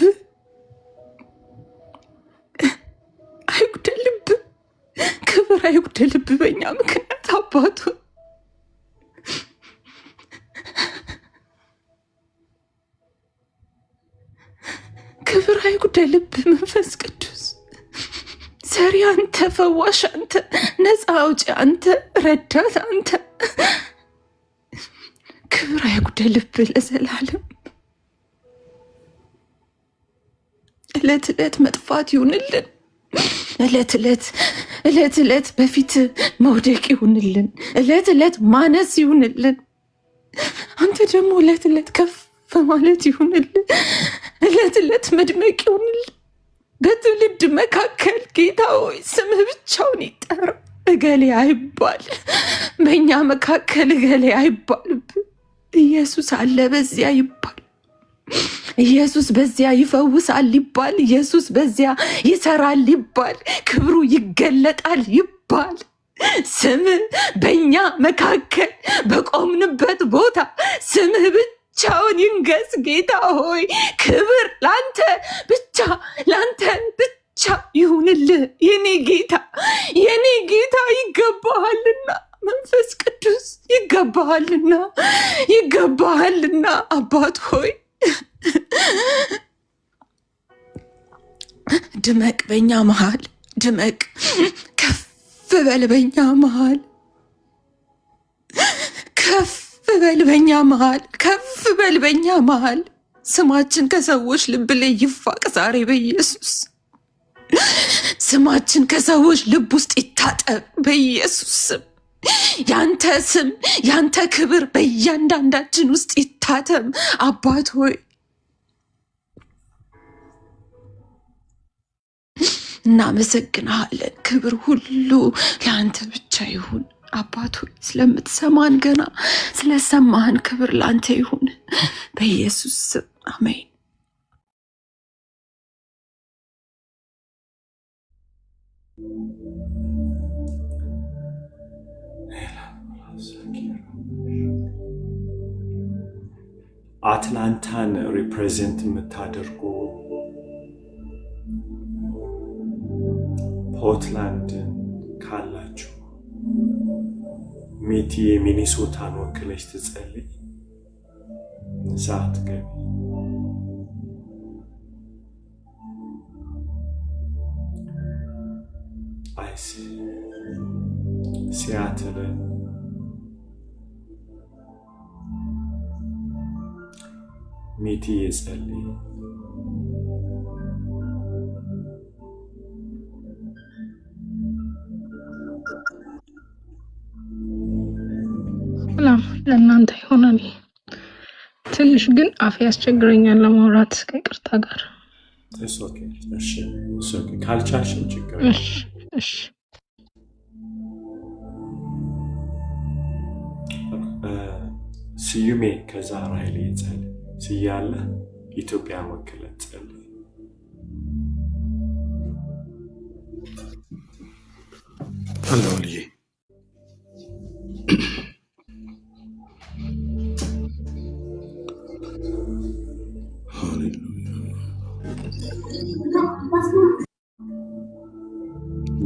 ክብር አይጉደልብ በእኛ ምክንያት አባቱ። ክብር አይጉደልብ መንፈስ ቅዱስ። ሰሪ አንተ፣ ፈዋሽ አንተ፣ ነፃ አውጪ አንተ፣ ረዳት አንተ። ክብር አይጉደልብ ለዘላለም። ዕለት ዕለት መጥፋት ይሁንልን። ዕለት ዕለት ዕለት ዕለት በፊት መውደቅ ይሁንልን። ዕለት ዕለት ማነስ ይሁንልን። አንተ ደግሞ ዕለት ዕለት ከፍ ማለት ይሁንልን። ዕለት ዕለት መድመቅ ይሁንልን። በትውልድ መካከል ጌታ ሆይ ስምህ ብቻውን ይጠራ። እገሌ አይባል፣ በእኛ መካከል እገሌ አይባልብን። ኢየሱስ አለ በዚያ ይባል። ኢየሱስ በዚያ ይፈውሳል ይባል። ኢየሱስ በዚያ ይሰራል ይባል። ክብሩ ይገለጣል ይባል። ስምህ በእኛ መካከል በቆምንበት ቦታ ስምህ ብቻውን ይንገስ። ጌታ ሆይ ክብር ላንተ ብቻ፣ ላንተ ብቻ ይሁንልህ። የኔ ጌታ፣ የኔ ጌታ ይገባሃልና፣ መንፈስ ቅዱስ ይገባሃልና፣ ይገባሃልና። አባት ሆይ ድመቅ፣ በኛ መሃል ድመቅ፣ ከፍ በል በኛ መሃል፣ ከፍ በል በኛ መሃል፣ ከፍ በል በኛ መሃል። ስማችን ከሰዎች ልብ ላይ ይፋቅ ዛሬ በኢየሱስ። ስማችን ከሰዎች ልብ ውስጥ ይታጠብ በኢየሱስ ስም። ያንተ ስም፣ ያንተ ክብር በእያንዳንዳችን ውስጥ ይታተም። አባት ሆይ እናመሰግንሃለን። ክብር ሁሉ ለአንተ ብቻ ይሁን። አባት ሆይ ስለምትሰማን ገና ስለሰማህን ክብር ለአንተ ይሁን በኢየሱስ ስም አሜን። አትላንታን ሪፕሬዘንት የምታደርጉ ፖርትላንድን ካላችሁ ሚቲ የሚኒሶታን ወክለሽ ትጸልይ። ሰዓት ገቢ አይሲ ሲያትልን ሚቲ የጸልይ። ሰላም ለእናንተ ይሆናል። ትንሽ ግን አፍ ያስቸግረኛል ለማውራት ከይቅርታ ጋር። ካልቻልሽም ችግር እሺ። ስዩሜ ከዛ ራይል ይጸልይ። ስያለ ኢትዮጵያን ወክለን ጸልይ። አላሁ ልዬ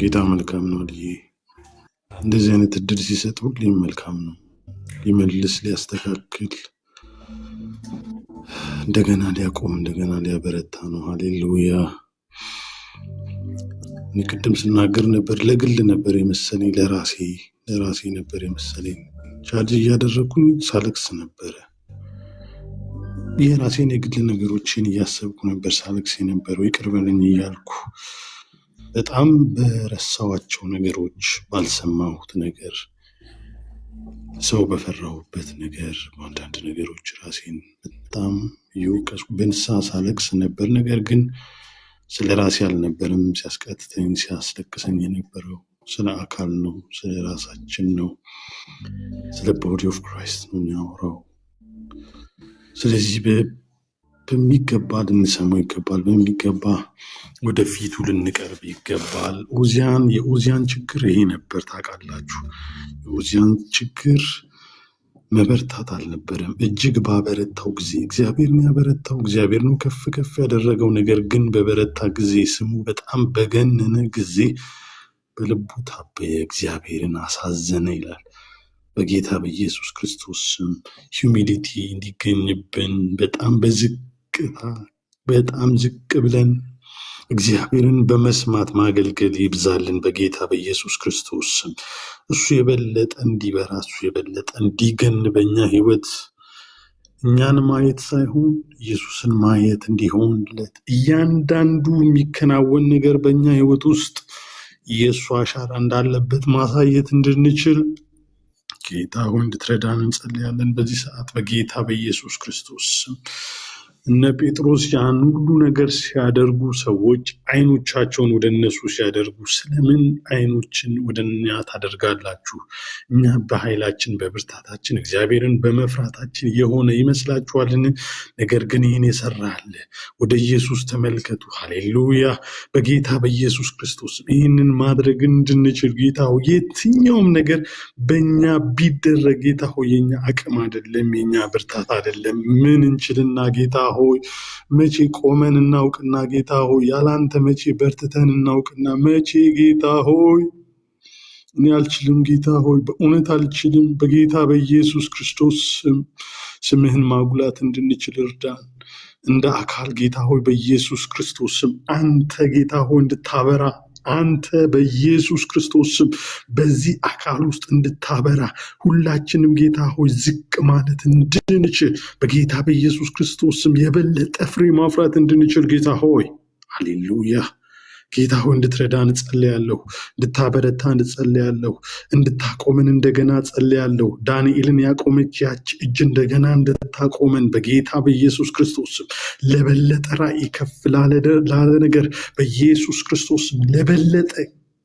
ጌታ መልካም ነው ልዬ። እንደዚህ አይነት እድል ሲሰጥ ሁሌም መልካም ነው። ሊመልስ፣ ሊያስተካክል፣ እንደገና ሊያቆም፣ እንደገና ሊያበረታ ነው። ሃሌሉያ። እኔ ቅድም ስናገር ነበር፣ ለግል ነበር የመሰለኝ፣ ለራሴ ነበር የመሰለኝ። ቻርጅ እያደረግኩኝ ሳለቅስ ነበረ። የራሴን የግል ነገሮችን እያሰብኩ ነበር ሳለቅስ የነበረው። ይቅር በለኝ እያልኩ በጣም በረሳዋቸው ነገሮች፣ ባልሰማሁት ነገር፣ ሰው በፈራሁበት ነገር፣ በአንዳንድ ነገሮች ራሴን በጣም እየወቀስኩ በንስሐ ሳለቅስ ነበር። ነገር ግን ስለ ራሴ አልነበረም ሲያስቀጥተኝ ሲያስለቅሰኝ የነበረው፣ ስለ አካል ነው፣ ስለ ራሳችን ነው፣ ስለ ቦዲ ኦፍ ክራይስት ነው የሚያወራው። ስለዚህ በሚገባ ልንሰማው ይገባል። በሚገባ ወደፊቱ ልንቀርብ ይገባል። የኡዚያን ችግር ይሄ ነበር። ታውቃላችሁ፣ የኡዚያን ችግር መበርታት አልነበረም። እጅግ ባበረታው ጊዜ እግዚአብሔርን ያበረታው እግዚአብሔር ነው ከፍ ከፍ ያደረገው። ነገር ግን በበረታ ጊዜ፣ ስሙ በጣም በገነነ ጊዜ በልቡ ታበየ፣ እግዚአብሔርን አሳዘነ ይላል። በጌታ በኢየሱስ ክርስቶስ ስም ሂዩሚሊቲ እንዲገኝብን በጣም ዝቅ ብለን እግዚአብሔርን በመስማት ማገልገል ይብዛልን በጌታ በኢየሱስ ክርስቶስ ስም። እሱ የበለጠ እንዲበራ፣ እሱ የበለጠ እንዲገን በእኛ ህይወት፣ እኛን ማየት ሳይሆን ኢየሱስን ማየት እንዲሆንለት፣ እያንዳንዱ የሚከናወን ነገር በእኛ ህይወት ውስጥ የእሱ አሻራ እንዳለበት ማሳየት እንድንችል ጌታ ሆይ እንድትረዳን እንጸልያለን። በዚህ ሰዓት በጌታ በኢየሱስ ክርስቶስ ስም እነ ጴጥሮስ ያን ሁሉ ነገር ሲያደርጉ ሰዎች አይኖቻቸውን ወደ እነሱ ሲያደርጉ ስለምን አይኖችን ወደ እኛ ታደርጋላችሁ? እኛ በኃይላችን በብርታታችን እግዚአብሔርን በመፍራታችን የሆነ ይመስላችኋልን? ነገር ግን ይህን የሰራ አለ። ወደ ኢየሱስ ተመልከቱ። ሃሌሉያ። በጌታ በኢየሱስ ክርስቶስ ይህንን ማድረግ እንድንችል ጌታ ሆይ የትኛውም ነገር በእኛ ቢደረግ ጌታ ሆይ የኛ አቅም አይደለም፣ የኛ ብርታት አይደለም። ምን እንችልና ጌታ ሆይ መቼ ቆመን እናውቅና ጌታ ሆይ ያላንተ መቼ በርትተን እናውቅና መቼ ጌታ ሆይ እኔ አልችልም ጌታ ሆይ በእውነት አልችልም። በጌታ በኢየሱስ ክርስቶስ ስምህን ማጉላት እንድንችል እርዳን። እንደ አካል ጌታ ሆይ በኢየሱስ ክርስቶስ አንተ ጌታ ሆይ እንድታበራ አንተ በኢየሱስ ክርስቶስ በዚህ አካል ውስጥ እንድታበራ ሁላችንም ጌታ ሆይ ዝቅ ማለት እንድንችል በጌታ በኢየሱስ ክርስቶስ የበለጠ ፍሬ ማፍራት እንድንችል ጌታ ሆይ ሃሌሉያ ጌታ ሆይ እንድትረዳን እጸልያለሁ፣ እንድታበረታ እንጸልያለሁ፣ እንድታቆመን እንደገና እጸልያለሁ። ዳንኤልን ያቆመች ያች እጅ እንደገና እንድታቆመን በጌታ በኢየሱስ ክርስቶስ ለበለጠ ራእይ ከፍ ላለ ነገር በኢየሱስ ክርስቶስ ለበለጠ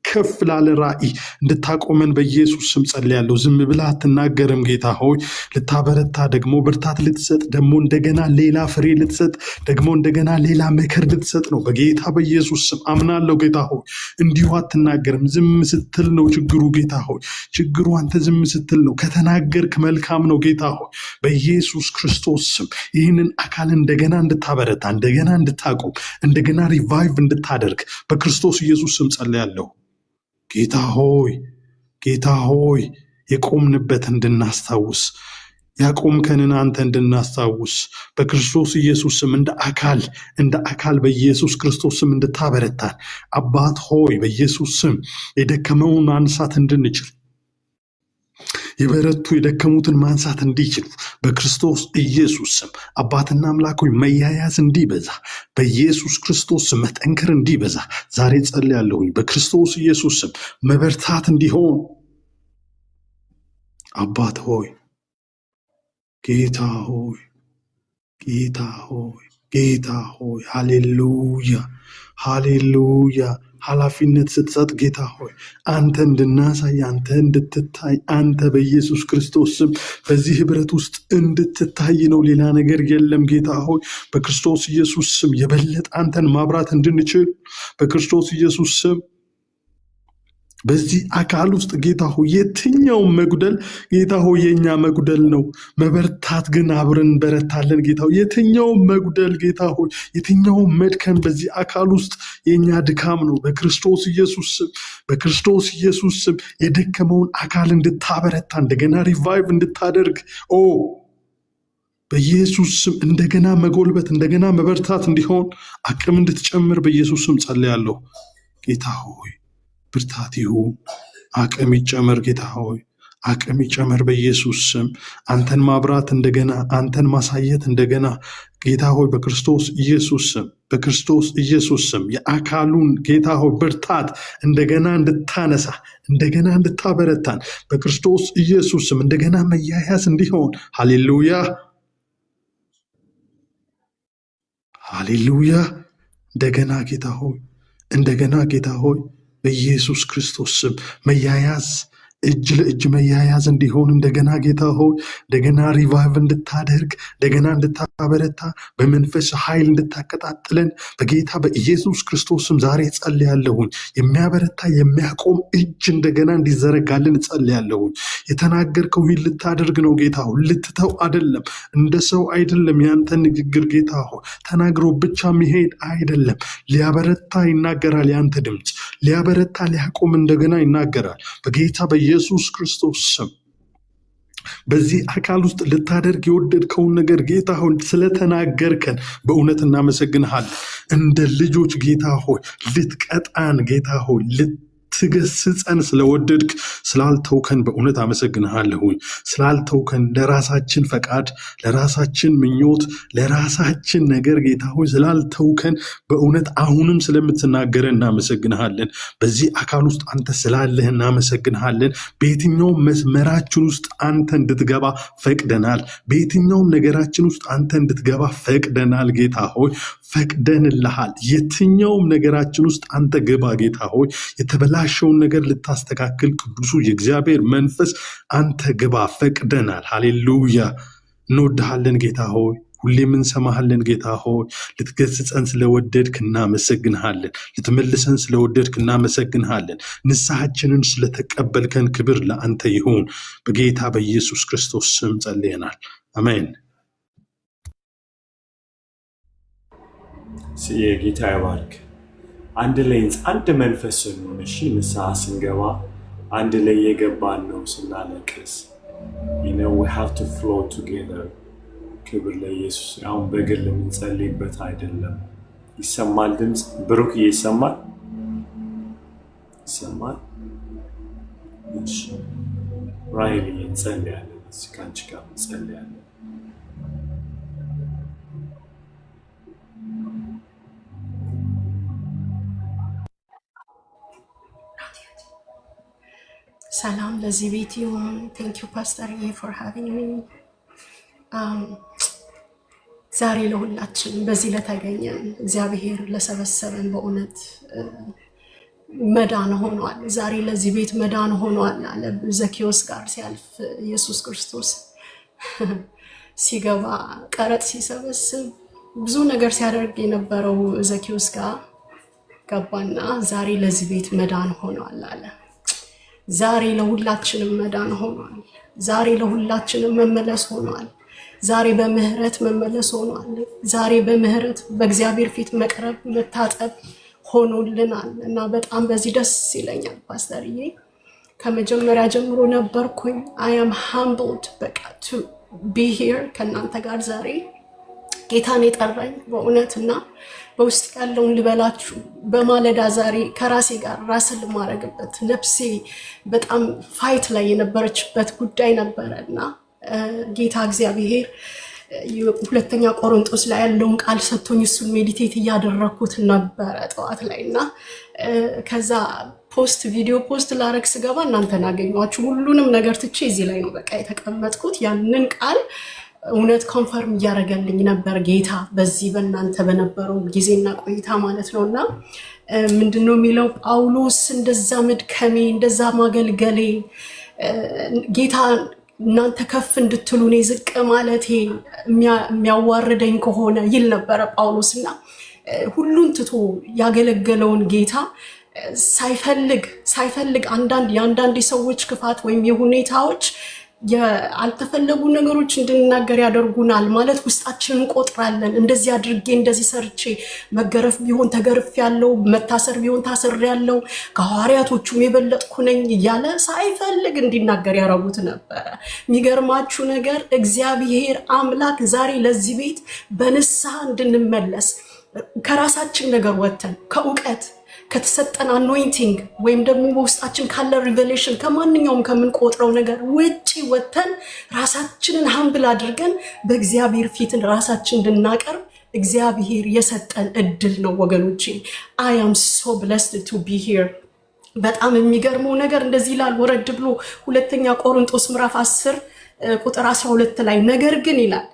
ከፍ ላለ ራእይ እንድታቆመን በኢየሱስ ስም ጸልያለሁ። ዝም ብለህ አትናገርም ጌታ ሆይ ልታበረታ ደግሞ ብርታት ልትሰጥ ደግሞ እንደገና ሌላ ፍሬ ልትሰጥ ደግሞ እንደገና ሌላ መከር ልትሰጥ ነው። በጌታ በኢየሱስ ስም አምናለሁ ጌታ ሆይ እንዲሁ አትናገርም። ዝም ስትል ነው ችግሩ ጌታ ሆይ ችግሩ አንተ ዝም ስትል ነው። ከተናገርክ መልካም ነው ጌታ ሆይ በኢየሱስ ክርስቶስ ስም ይህንን አካል እንደገና እንድታበረታ እንደገና እንድታቆም እንደገና ሪቫይቭ እንድታደርግ በክርስቶስ ኢየሱስ ስም ጸልያለሁ። ጌታ ሆይ የቆምንበት እንድናስታውስ ያቆምከንን አንተ እንድናስታውስ በክርስቶስ ኢየሱስ ስም እንደ አካል በኢየሱስ ክርስቶስ ስም እንድታበረታን አባት ሆይ በኢየሱስ ስም የደከመውን ማንሳት እንድንችል የበረቱ የደከሙትን ማንሳት እንዲችሉ በክርስቶስ ኢየሱስ ስም አባትና አምላክ ሆይ መያያዝ እንዲበዛ በኢየሱስ ክርስቶስ ስም መጠንከር እንዲበዛ ዛሬ ጸልያለሁኝ። በክርስቶስ ኢየሱስ ስም መበርታት እንዲሆን አባት ሆይ ጌታ ሆይ ሃሌሉያ ኃላፊነት ስትሰጥ ጌታ ሆይ አንተ እንድናሳይ አንተ እንድትታይ አንተ በኢየሱስ ክርስቶስ ስም በዚህ ህብረት ውስጥ እንድትታይ ነው። ሌላ ነገር የለም ጌታ ሆይ በክርስቶስ ኢየሱስ ስም የበለጠ አንተን ማብራት እንድንችል በክርስቶስ ኢየሱስ ስም በዚህ አካል ውስጥ ጌታ ሆይ የትኛውም መጉደል ጌታ ሆይ የኛ መጉደል ነው። መበርታት ግን አብረን በረታለን ጌታ ሆይ የትኛውም መጉደል ጌታ ሆይ የትኛውም መድከም በዚህ አካል ውስጥ የኛ ድካም ነው። በክርስቶስ ኢየሱስ ስም የደከመውን አካል እንድታበረታ እንደገና ሪቫይቭ እንድታደርግ በኢየሱስ ስም እንደገና መጎልበት እንደገና መበርታት እንዲሆን አቅም እንድትጨምር በኢየሱስ ስም ጸልያለሁ። ጌታ ሆይ ብርታት ይሁን፣ አቅም ይጨመር። ጌታ ሆይ አቅም ይጨመር በኢየሱስ ስም አንተን ማብራት እንደገና አንተን ማሳየት እንደገና ጌታ ሆይ በክርስቶስ ኢየሱስ ስም የአካሉን ጌታ ሆይ ብርታት እንደገና እንድታነሳ እንደገና እንድታበረታን በክርስቶስ ኢየሱስ ስም እንደገና መያያዝ እንዲሆን ሃሌሉያ እንደገና ጌታ ሆይ በኢየሱስ ክርስቶስ ስም መያያዝ እጅ ለእጅ መያያዝ እንዲሆን እንደገና ጌታ ሆይ እንደገና ሪቫይቭ እንድታደርግ እንደገና እንድታበረታ በመንፈስ ኃይል እንድታቀጣጥለን በጌታ በኢየሱስ ክርስቶስ ስም ዛሬ ጸልያለሁኝ። የሚያበረታ የሚያቆም እጅ እንደገና እንዲዘረጋልን ጸልያለሁኝ። የተናገርከው ይህን ልታደርግ ነው ጌታ ሆይ፣ ልትተው አይደለም፣ እንደ ሰው አይደለም። ያንተ ንግግር ጌታ ሆይ ተናግሮ ብቻ መሄድ አይደለም። ሊያበረታ ይናገራል። ያንተ ድምፅ ሊያበረታ ሊያቆም እንደገና ይናገራል። በጌታ በኢየሱስ ክርስቶስ ስም በዚህ አካል ውስጥ ልታደርግ የወደድከውን ነገር ጌታ ሆይ ስለተናገርከን በእውነት እናመሰግንሃለን። እንደ ልጆች ጌታ ሆይ ልትቀጣን ጌታ ሆይ ልትገስጸን ስለወደድክ ስላልተውከን በእውነት አመሰግንሃለሁኝ። ስላልተውከን ለራሳችን ፈቃድ፣ ለራሳችን ምኞት፣ ለራሳችን ነገር ጌታ ሆይ ስላልተውከን በእውነት አሁንም ስለምትናገረን እናመሰግንሃለን። በዚህ አካል ውስጥ አንተ ስላለህ እናመሰግንሃለን። በየትኛውም መስመራችን ውስጥ አንተ እንድትገባ ፈቅደናል። በየትኛውም ነገራችን ውስጥ አንተ እንድትገባ ፈቅደናል። ጌታ ሆይ ፈቅደንልሃል። የትኛውም ነገራችን ውስጥ አንተ ግባ ጌታ ሆይ። የተበላሸውን ነገር ልታስተካክል ቅዱሱ የእግዚአብሔር መንፈስ አንተ ግባ ፈቅደናል። ሃሌሉያ። እንወድሃለን ጌታ ሆይ፣ ሁሌም እንሰማሃለን ጌታ ሆይ። ልትገስጸን ስለወደድክ እናመሰግንሃለን። ልትመልሰን ስለወደድክ እናመሰግንሃለን። ንስሐችንን ስለተቀበልከን ክብር ለአንተ ይሁን። በጌታ በኢየሱስ ክርስቶስ ስም ጸልየናል። አሜን። የጌታ ይባርክ። አንድ ላይ አንድ መንፈስ ነው። እሺ ንስሐ ስንገባ አንድ ላይ የገባን ነው ስናለቅስ we have to flow together። ክብር ለኢየሱስ። አሁን በግል የምንጸልይበት አይደለም። ይሰማል ድምፅ? ብሩክ ይሰማል? ይሰማል? እሺ ራይል እንጸልያለን። ከአንቺ ጋር እንጸልያለን። ሰላም ለዚህ ቤት ይሁን። ቴንክ ዩ ፓስተር ፎር ሃቪንግ ሚ። ዛሬ ለሁላችን በዚህ ለተገኘን እግዚአብሔር ለሰበሰበን በእውነት መዳን ሆኗል። ዛሬ ለዚህ ቤት መዳን ሆኗል አለ ዘኬዎስ ጋር ሲያልፍ ኢየሱስ ክርስቶስ ሲገባ ቀረጥ ሲሰበስብ ብዙ ነገር ሲያደርግ የነበረው ዘኬዎስ ጋር ገባና ዛሬ ለዚህ ቤት መዳን ሆኗል አለ። ዛሬ ለሁላችንም መዳን ሆኗል። ዛሬ ለሁላችንም መመለስ ሆኗል። ዛሬ በምህረት መመለስ ሆኗል። ዛሬ በምህረት በእግዚአብሔር ፊት መቅረብ መታጠብ ሆኖልናል እና በጣም በዚህ ደስ ይለኛል ፓስተርዬ። ከመጀመሪያ ጀምሮ ነበርኩኝ። I am humbled በቃ to be here ከእናንተ ጋር ዛሬ ጌታን የጠራኝ በእውነትና በውስጥ ያለውን ልበላችሁ። በማለዳ ዛሬ ከራሴ ጋር ራስን ልማረግበት ነፍሴ በጣም ፋይት ላይ የነበረችበት ጉዳይ ነበረና ጌታ እግዚአብሔር ሁለተኛ ቆሮንቶስ ላይ ያለውን ቃል ሰጥቶኝ እሱን ሜዲቴት እያደረኩት ነበረ ጠዋት ላይና ከዛ ቪዲዮ ፖስት ላረግ ስገባ እናንተን አገኘኋችሁ። ሁሉንም ነገር ትቼ እዚህ ላይ ነው በቃ የተቀመጥኩት። ያንን ቃል እውነት ኮንፈርም እያደረገልኝ ነበር ጌታ በዚህ በእናንተ በነበረው ጊዜና ቆይታ ማለት ነውና ምንድነው የሚለው ጳውሎስ እንደዛ መድከሜ እንደዛ ማገልገሌ ጌታ እናንተ ከፍ እንድትሉ እኔ ዝቅ ማለቴ የሚያዋርደኝ ከሆነ ይል ነበረ ጳውሎስና ሁሉን ትቶ ያገለገለውን ጌታ ሳይፈልግ አንዳንድ ሰዎች ክፋት ወይም የሁኔታዎች ያልተፈለጉ ነገሮች እንድንናገር ያደርጉናል ማለት ውስጣችንን እንቆጥራለን። እንደዚህ አድርጌ እንደዚህ ሰርቼ መገረፍ ቢሆን ተገርፍ ያለው መታሰር ቢሆን ታስር ያለው ከሐዋርያቶቹም የበለጥኩ ነኝ እያለ ሳይፈልግ እንዲናገር ያረጉት ነበረ። የሚገርማችሁ ነገር እግዚአብሔር አምላክ ዛሬ ለዚህ ቤት በንስሐ እንድንመለስ ከራሳችን ነገር ወተን ከእውቀት ከተሰጠን አኖይንቲንግ ወይም ደግሞ በውስጣችን ካለ ሪቨሌሽን ከማንኛውም ከምንቆጥረው ነገር ውጪ ወተን ራሳችንን ሀምብል አድርገን በእግዚአብሔር ፊት ራሳችን እንድናቀርብ እግዚአብሔር የሰጠን እድል ነው ወገኖቼ። I am so blessed to be here። በጣም የሚገርመው ነገር እንደዚህ ይላል ወረድ ብሎ ሁለተኛ ቆሮንቶስ ምዕራፍ 10 ቁጥር 12 ላይ ነገር ግን ይላል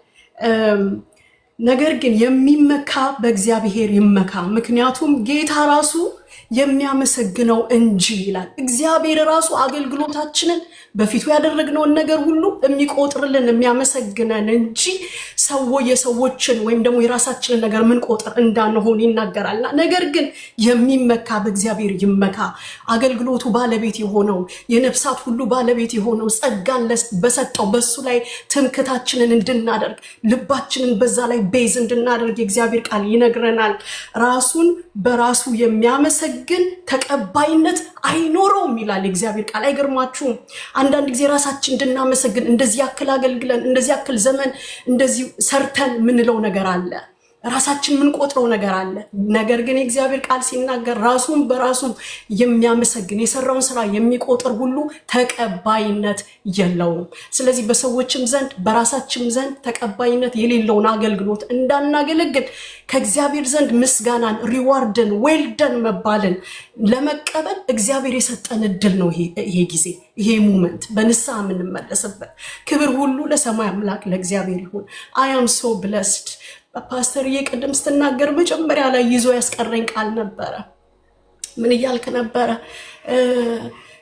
ነገር ግን የሚመካ በእግዚአብሔር ይመካ፣ ምክንያቱም ጌታ ራሱ የሚያመሰግነው እንጂ ይላል። እግዚአብሔር ራሱ አገልግሎታችንን በፊቱ ያደረግነውን ነገር ሁሉ የሚቆጥርልን የሚያመሰግነን እንጂ የሰዎችን ወይም ደግሞ የራሳችንን ነገር ምን ቆጥር እንዳንሆን ይናገራልና ነገር ግን የሚመካ በእግዚአብሔር ይመካ። አገልግሎቱ ባለቤት የሆነው የነፍሳት ሁሉ ባለቤት የሆነው ጸጋን በሰጠው በሱ ላይ ትምክታችንን እንድናደርግ ልባችንን በዛ ላይ ቤዝ እንድናደርግ የእግዚአብሔር ቃል ይነግረናል። ራሱን በራሱ የሚያመሰግን ተቀባይነት አይኖረውም ይላል የእግዚአብሔር ቃል። አይገርማችሁም? አንዳንድ ጊዜ ራሳችን እንድናመሰግን እንደዚህ ያክል አገልግለን እንደዚህ ያክል ዘመን እንደዚህ ሰርተን ምንለው ነገር አለ። ራሳችን ምን ቆጥረው ነገር አለ። ነገር ግን የእግዚአብሔር ቃል ሲናገር ራሱን በራሱ የሚያመሰግን የሰራውን ስራ የሚቆጥር ሁሉ ተቀባይነት የለውም። ስለዚህ በሰዎችም ዘንድ በራሳችም ዘንድ ተቀባይነት የሌለውን አገልግሎት እንዳናገለግል ከእግዚአብሔር ዘንድ ምስጋናን፣ ሪዋርድን፣ ዌልደን መባልን ለመቀበል እግዚአብሔር የሰጠን እድል ነው። ይሄ ጊዜ ይሄ ሙመንት በንስሐ የምንመለስበት። ክብር ሁሉ ለሰማይ አምላክ ለእግዚአብሔር ይሁን። አይ አም ሶ ብለስድ። ፓስተርዬ ቅድም ስትናገር መጀመሪያ ላይ ይዞ ያስቀረኝ ቃል ነበረ። ምን እያልክ ነበረ?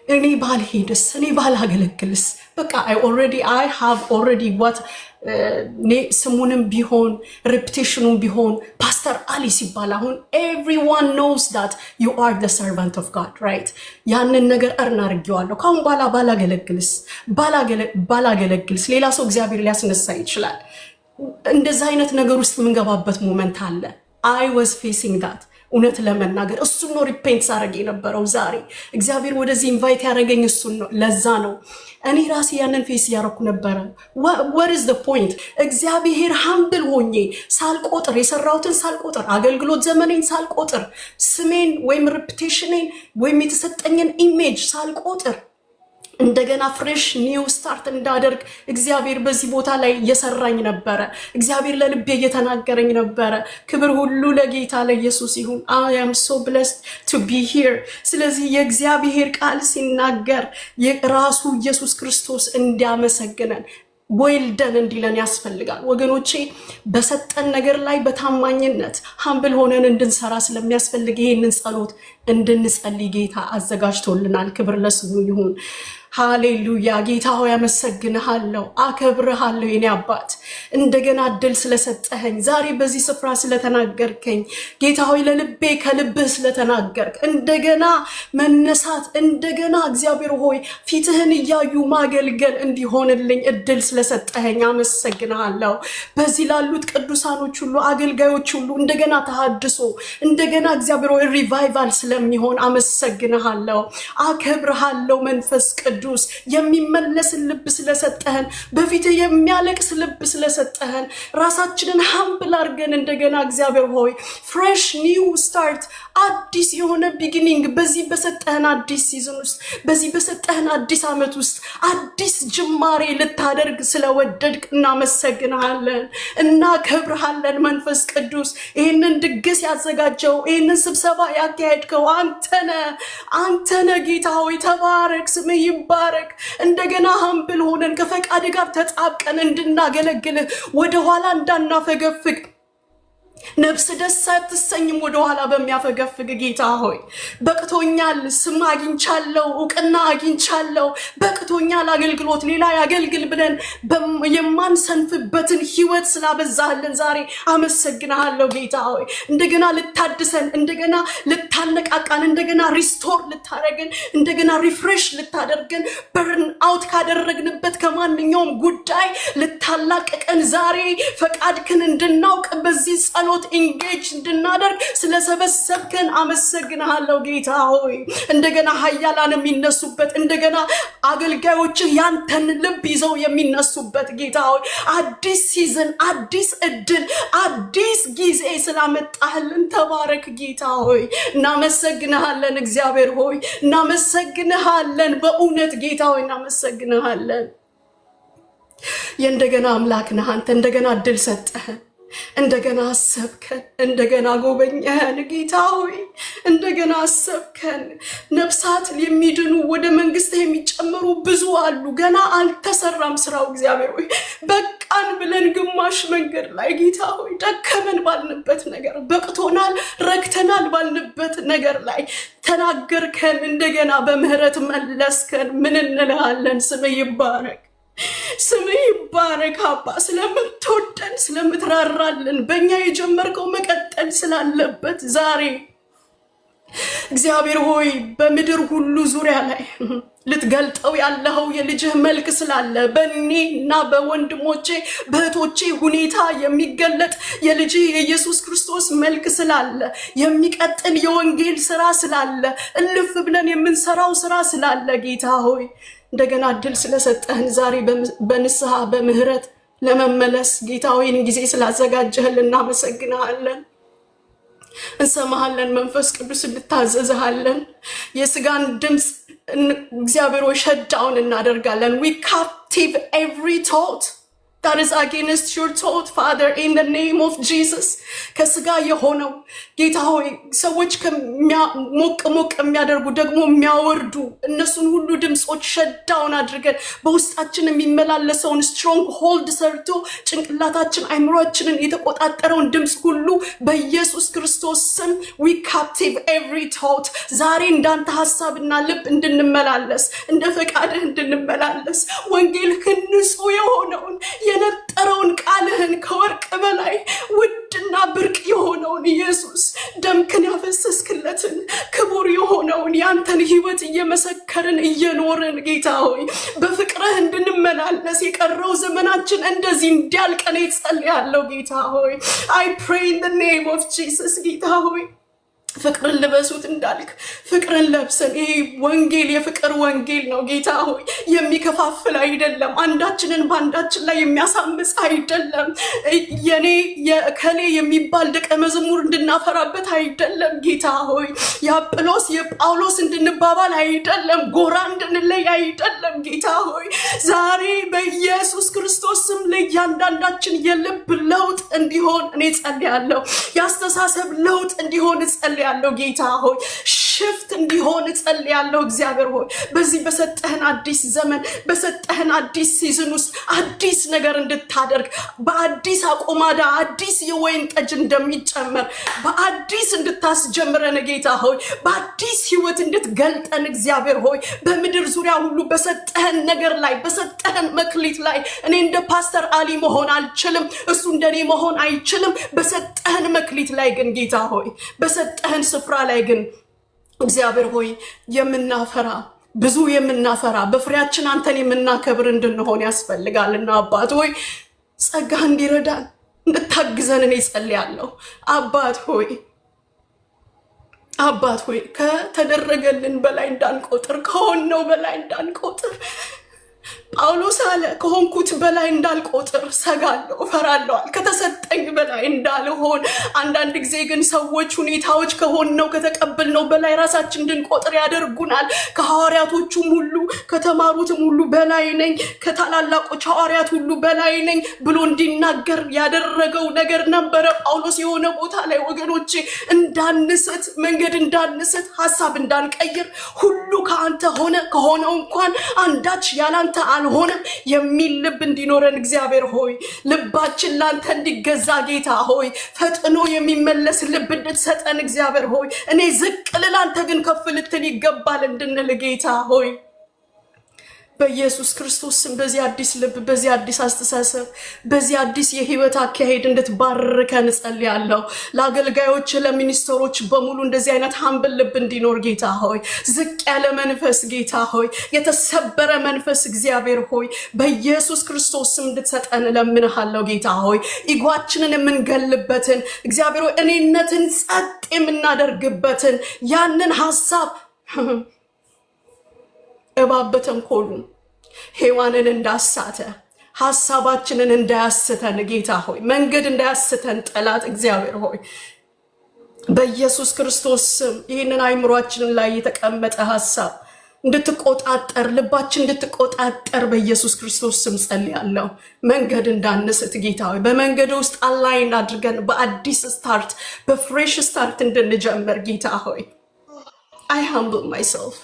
እኔ ባልሄድስ፣ እኔ ባላገለግልስ? በቃ I have already what ስሙንም ቢሆን ሬፑቴሽኑም ቢሆን ፓስተር አሊ ሲባል አሁን everyone knows that you are the servant of God, right? ያንን ነገር እርን አድርጌዋለሁ። ካሁን በኋላ ባላገለግልስ ሌላ ሰው እግዚአብሔር ሊያስነሳ ይችላል። እንደዛ አይነት ነገር ውስጥ የምንገባበት ሞመንት አለ። I was facing that እውነት ለመናገር እሱን ነው ሪፔንት ሳደርግ የነበረው። ዛሬ እግዚአብሔር ወደዚህ ኢንቫይት ያደረገኝ እሱን ነው። ለዛ ነው እኔ ራሴ ያንን ፌስ እያደረኩ ነበረ። what is the point? እግዚአብሔር ሃምብል ሆኜ ሳልቆጥር የሰራሁትን ሳልቆጥር አገልግሎት ዘመኔን ሳልቆጥር ስሜን ወይም ሬፑቴሽኔን ወይም የተሰጠኝን ኢሜጅ ሳልቆጥር እንደገና ፍሬሽ ኒው ስታርት እንዳደርግ እግዚአብሔር በዚህ ቦታ ላይ እየሰራኝ ነበረ። እግዚአብሔር ለልቤ እየተናገረኝ ነበረ። ክብር ሁሉ ለጌታ ለኢየሱስ ይሁን። I am so blessed to be here። ስለዚህ የእግዚአብሔር ቃል ሲናገር ራሱ ኢየሱስ ክርስቶስ እንዲያመሰግነን ወይልደን እንዲለን ያስፈልጋል። ወገኖቼ በሰጠን ነገር ላይ በታማኝነት ሃምብል ሆነን እንድንሰራ ስለሚያስፈልግ ይሄንን ጸሎት እንድንጸልይ ጌታ አዘጋጅቶልናል። ክብር ለስሙ ይሁን። ሃሌሉያ። ጌታ ሆይ አመሰግንሃለሁ፣ አከብርሃለሁ የኔ አባት። እንደገና እድል ስለሰጠኸኝ ዛሬ በዚህ ስፍራ ስለተናገርከኝ ጌታ ሆይ ለልቤ ከልብህ ስለተናገርክ እንደገና መነሳት እንደገና እግዚአብሔር ሆይ ፊትህን እያዩ ማገልገል እንዲሆንልኝ እድል ስለሰጠኸኝ አመሰግንሃለሁ። በዚህ ላሉት ቅዱሳኖች ሁሉ አገልጋዮች ሁሉ እንደገና ተሐድሶ እንደገና እግዚአብሔር ሆይ ሪቫይቫል ስለሚሆን አመሰግንሃለሁ፣ አከብርሃለሁ። መንፈስ ቅዱስ የሚመለስ ልብ ስለሰጠህን በፊትህ የሚያለቅስ ልብ ስለሰጠህን ራሳችንን ሃምብል አድርገን እንደገና እግዚአብሔር ሆይ ፍሬሽ ኒው ስታርት አዲስ የሆነ ቢጊኒንግ በዚህ በሰጠህን አዲስ ሲዝን ውስጥ በዚህ በሰጠህን አዲስ ዓመት ውስጥ አዲስ ጅማሬ ልታደርግ ስለወደድክ እናመሰግንሃለን፣ እናከብርሃለን። መንፈስ ቅዱስ ይህንን ድግስ ያዘጋጀው ይህንን ስብሰባ ያካሄድከው አንተነ ጌታ ሆይ ተባረክ፣ ስምህ ይባረክ። እንደገና ሃምብል ሆነን ከፈቃድ ጋር ተጣብቀን እንድናገለግልህ ወደኋላ እንዳናፈገፍግ ነፍስ ደስ አትሰኝም ወደኋላ በሚያፈገፍግ ጌታ ሆይ በቅቶኛል፣ ስም አግኝቻለሁ፣ እውቅና አግኝቻለሁ፣ በቅቶኛል አገልግሎት ሌላ ያገልግል ብለን የማንሰንፍበትን ህይወት ስላበዛህልን ዛሬ አመሰግናለሁ ጌታ ሆይ። እንደገና ልታድሰን፣ እንደገና ልታነቃቃን፣ እንደገና ሪስቶር ልታደርገን፣ እንደገና ሪፍሬሽ ልታደርገን፣ በርን አውት ካደረግንበት ከማንኛውም ጉዳይ ልታላቀቀን ዛሬ ፈቃድክን እንድናውቅ በዚህ ጸሎት ኢንጌጅ እንድናደርግ ስለሰበሰብከን አመሰግንሃለሁ ጌታ ሆይ። እንደገና ኃያላን የሚነሱበት እንደገና አገልጋዮችህ ያንተን ልብ ይዘው የሚነሱበት ጌታ ሆይ አዲስ ሲዝን፣ አዲስ እድል፣ አዲስ ጊዜ ስላመጣህልን ተባረክ ጌታ ሆይ። እናመሰግንሃለን እግዚአብሔር ሆይ፣ እናመሰግንሃለን በእውነት ጌታ ሆይ እናመሰግንሃለን። የእንደገና አምላክ ነህ አንተ። እንደገና እድል ሰጠህን፣ እንደገና አሰብከን፣ እንደገና ጎበኛህን ጌታ ሆይ፣ እንደገና አሰብከን። ነፍሳት የሚድኑ ወደ መንግስት የሚጨመሩ ብዙ አሉ። ገና አልተሰራም ስራው እግዚአብሔር ሆይ። በቃን ብለን ግማሽ መንገድ ላይ ጌታ ሆይ ደከመን ባልንበት ነገር፣ በቅቶናል ረክተናል ባልንበት ነገር ላይ ተናገርከን፣ እንደገና በምህረት መለስከን። ምን እንልሃለን? ስምህ ይባረክ፣ ስምህ ይባረክ አባ። ስለምትወደን ስለምትራራልን በእኛ የጀመርከው መቀጠል ስላለበት ዛሬ እግዚአብሔር ሆይ በምድር ሁሉ ዙሪያ ላይ ልትገልጠው ያለው የልጅህ መልክ ስላለ በእኔ እና በወንድሞቼ በእህቶቼ ሁኔታ የሚገለጥ የልጅህ የኢየሱስ ክርስቶስ መልክ ስላለ የሚቀጥል የወንጌል ስራ ስላለ እልፍ ብለን የምንሰራው ስራ ስላለ ጌታ ሆይ እንደገና እድል ስለሰጠህን ዛሬ በንስሐ በምህረት ለመመለስ ጌታ ሆይ ጊዜ ስላዘጋጀህልን እናመሰግናለን። እንሰማሃለን። መንፈስ ቅዱስ እንታዘዝሃለን። የስጋን ድምፅ እግዚአብሔር ሆይ ሸዳውን እናደርጋለን። we captive every thought that is against your thought, Father, in the name of Jesus. ከስጋ የሆነው ጌታ ሆይ ሰዎች ሞቅ የሚያደርጉ ደግሞ የሚያወርዱ እነሱን ሁሉ ድምጾች ሸዳውን አድርገን በውስጣችን የሚመላለሰውን ስትሮንግ ሆልድ ሰርቶ ጭንቅላታችን አይምሮአችንን የተቆጣጠረውን ድምጽ ሁሉ በኢየሱስ ክርስቶስ ስም we captive every thought። ዛሬ እንዳንተ ሐሳብና ልብ እንድንመላለስ እንደ ፈቃድህ እንድንመላለስ ወንጌልህን ንጹህ የሆነውን የነጠረውን ቃልህን ከወርቅ በላይ ውድና ብርቅ የሆነውን ኢየሱስ ደምክን ያፈሰስክለትን ክቡር የሆነውን ያንተን ሕይወት እየመሰከርን እየኖርን ጌታ ሆይ በፍቅርህ እንድንመላለስ የቀረው ዘመናችን እንደዚህ እንዲያልቅ እኔ ጸልያለሁ ጌታ ሆይ። I pray in the name of Jesus ጌታ ሆይ ፍቅርን ልበሱት እንዳልክ ፍቅርን ለብሰን ይሄ ወንጌል የፍቅር ወንጌል ነው ጌታ ሆይ። የሚከፋፍል አይደለም፣ አንዳችንን በአንዳችን ላይ የሚያሳምጽ አይደለም። የኔ የከሌ የሚባል ደቀ መዝሙር እንድናፈራበት አይደለም ጌታ ሆይ። የአጵሎስ የጳውሎስ እንድንባባል አይደለም፣ ጎራ እንድንለይ አይደለም ጌታ ሆይ። ዛሬ በኢየሱስ ክርስቶስ ስም ለእያንዳንዳችን የልብ ለውጥ እንዲሆን እኔ ጸልያለሁ። የአስተሳሰብ ለውጥ እንዲሆን ጸልያለሁ ጌታ ሆይ። ሽፍት እንዲሆን ጸልያለሁ እግዚአብሔር ሆይ። በዚህ በሰጠህን አዲስ ዘመን በሰጠህን አዲስ ሲዝን ውስጥ አዲስ ነገር እንድታደርግ በአዲስ አቆማዳ አዲስ የወይን ጠጅ እንደሚጨመር በአዲስ እንድታስጀምረን ጌታ ሆይ። በአዲስ ህይወት እንድትገልጠን እግዚአብሔር ሆይ። በምድር ዙሪያ ሁሉ በሰጠህን ነገር ላይ በሰጠህን መክሊት ላይ እኔ እንደ ፓስተር አሊ መሆን አልችልም፣ እሱ እንደኔ መሆን አይችልም። በሰጠህን መክሊት ላይ ግን ጌታ ሆይ በሰጠህን ስፍራ ላይ ግን እግዚአብሔር ሆይ የምናፈራ ብዙ የምናፈራ በፍሬያችን አንተን የምናከብር እንድንሆን ያስፈልጋልና አባት ሆይ ጸጋ እንዲረዳን እንድታግዘን እኔ ጸልያለሁ። አባት ሆይ ከተደረገልን በላይ እንዳንቆጥር ከሆነው በላይ እንዳንቆጥር ጳውሎስ አለ ከሆንኩት በላይ እንዳልቆጥር ሰጋለሁ እፈራለሁ። ከተሰጠኝ በላይ እንዳልሆን አንዳንድ ጊዜ ግን ሰዎች ሁኔታዎች ከሆነው ከተቀበልነው በላይ ራሳችን እንድንቆጥር ያደርጉናል። ከሐዋርያቶቹም ሁሉ ከተማሩትም ሁሉ በላይ ነኝ፣ ከታላላቆች ሐዋርያት ሁሉ በላይ ነኝ ብሎ እንዲናገር ያደረገው ነገር ነበረ። ጳውሎስ የሆነ ቦታ ላይ ወገኖቼ እንዳንስት፣ መንገድ እንዳንስት፣ ሐሳብ እንዳንቀይር ሁሉ ከአንተ ሆነ ከሆነው እንኳን አንዳች ያላንተ አልሆነም የሚል ልብ እንዲኖረን እግዚአብሔር ሆይ ልባችን ላንተ እንዲገዛ ጌታ ሆይ ፈጥኖ የሚመለስ ልብ እንድትሰጠን እግዚአብሔር ሆይ እኔ ዝቅ ልል አንተ ግን ከፍ ልትል ይገባል እንድንል ጌታ ሆይ በኢየሱስ ክርስቶስ ስም በዚህ አዲስ ልብ በዚህ አዲስ አስተሳሰብ በዚህ አዲስ የህይወት አካሄድ እንድትባርከን ጸልያለሁ። ለአገልጋዮች ለሚኒስትሮች በሙሉ እንደዚህ አይነት ሀምብል ልብ እንዲኖር ጌታ ሆይ ዝቅ ያለ መንፈስ ጌታ ሆይ የተሰበረ መንፈስ እግዚአብሔር ሆይ በኢየሱስ ክርስቶስ ስም እንድትሰጠን እለምንሃለሁ ጌታ ሆይ ኢጓችንን የምንገልበትን እግዚአብሔር ሆይ እኔነትን ጸጥ የምናደርግበትን ያንን ሐሳብ እባብ በተንኮሉ ሔዋንን እንዳሳተ ሐሳባችንን እንዳያስተን ጌታ ሆይ መንገድ እንዳያስተን ጠላት እግዚአብሔር ሆይ በኢየሱስ ክርስቶስ ስም ይህንን አይምሮአችንን ላይ የተቀመጠ ሐሳብ እንድትቆጣጠር ልባችን እንድትቆጣጠር በኢየሱስ ክርስቶስ ስም ጸልያለሁ። መንገድ እንዳንስት ጌታ ሆይ በመንገድ ውስጥ አላይን አድርገን በአዲስ ስታርት በፍሬሽ ስታርት እንድንጀምር ጌታ ሆይ I humble myself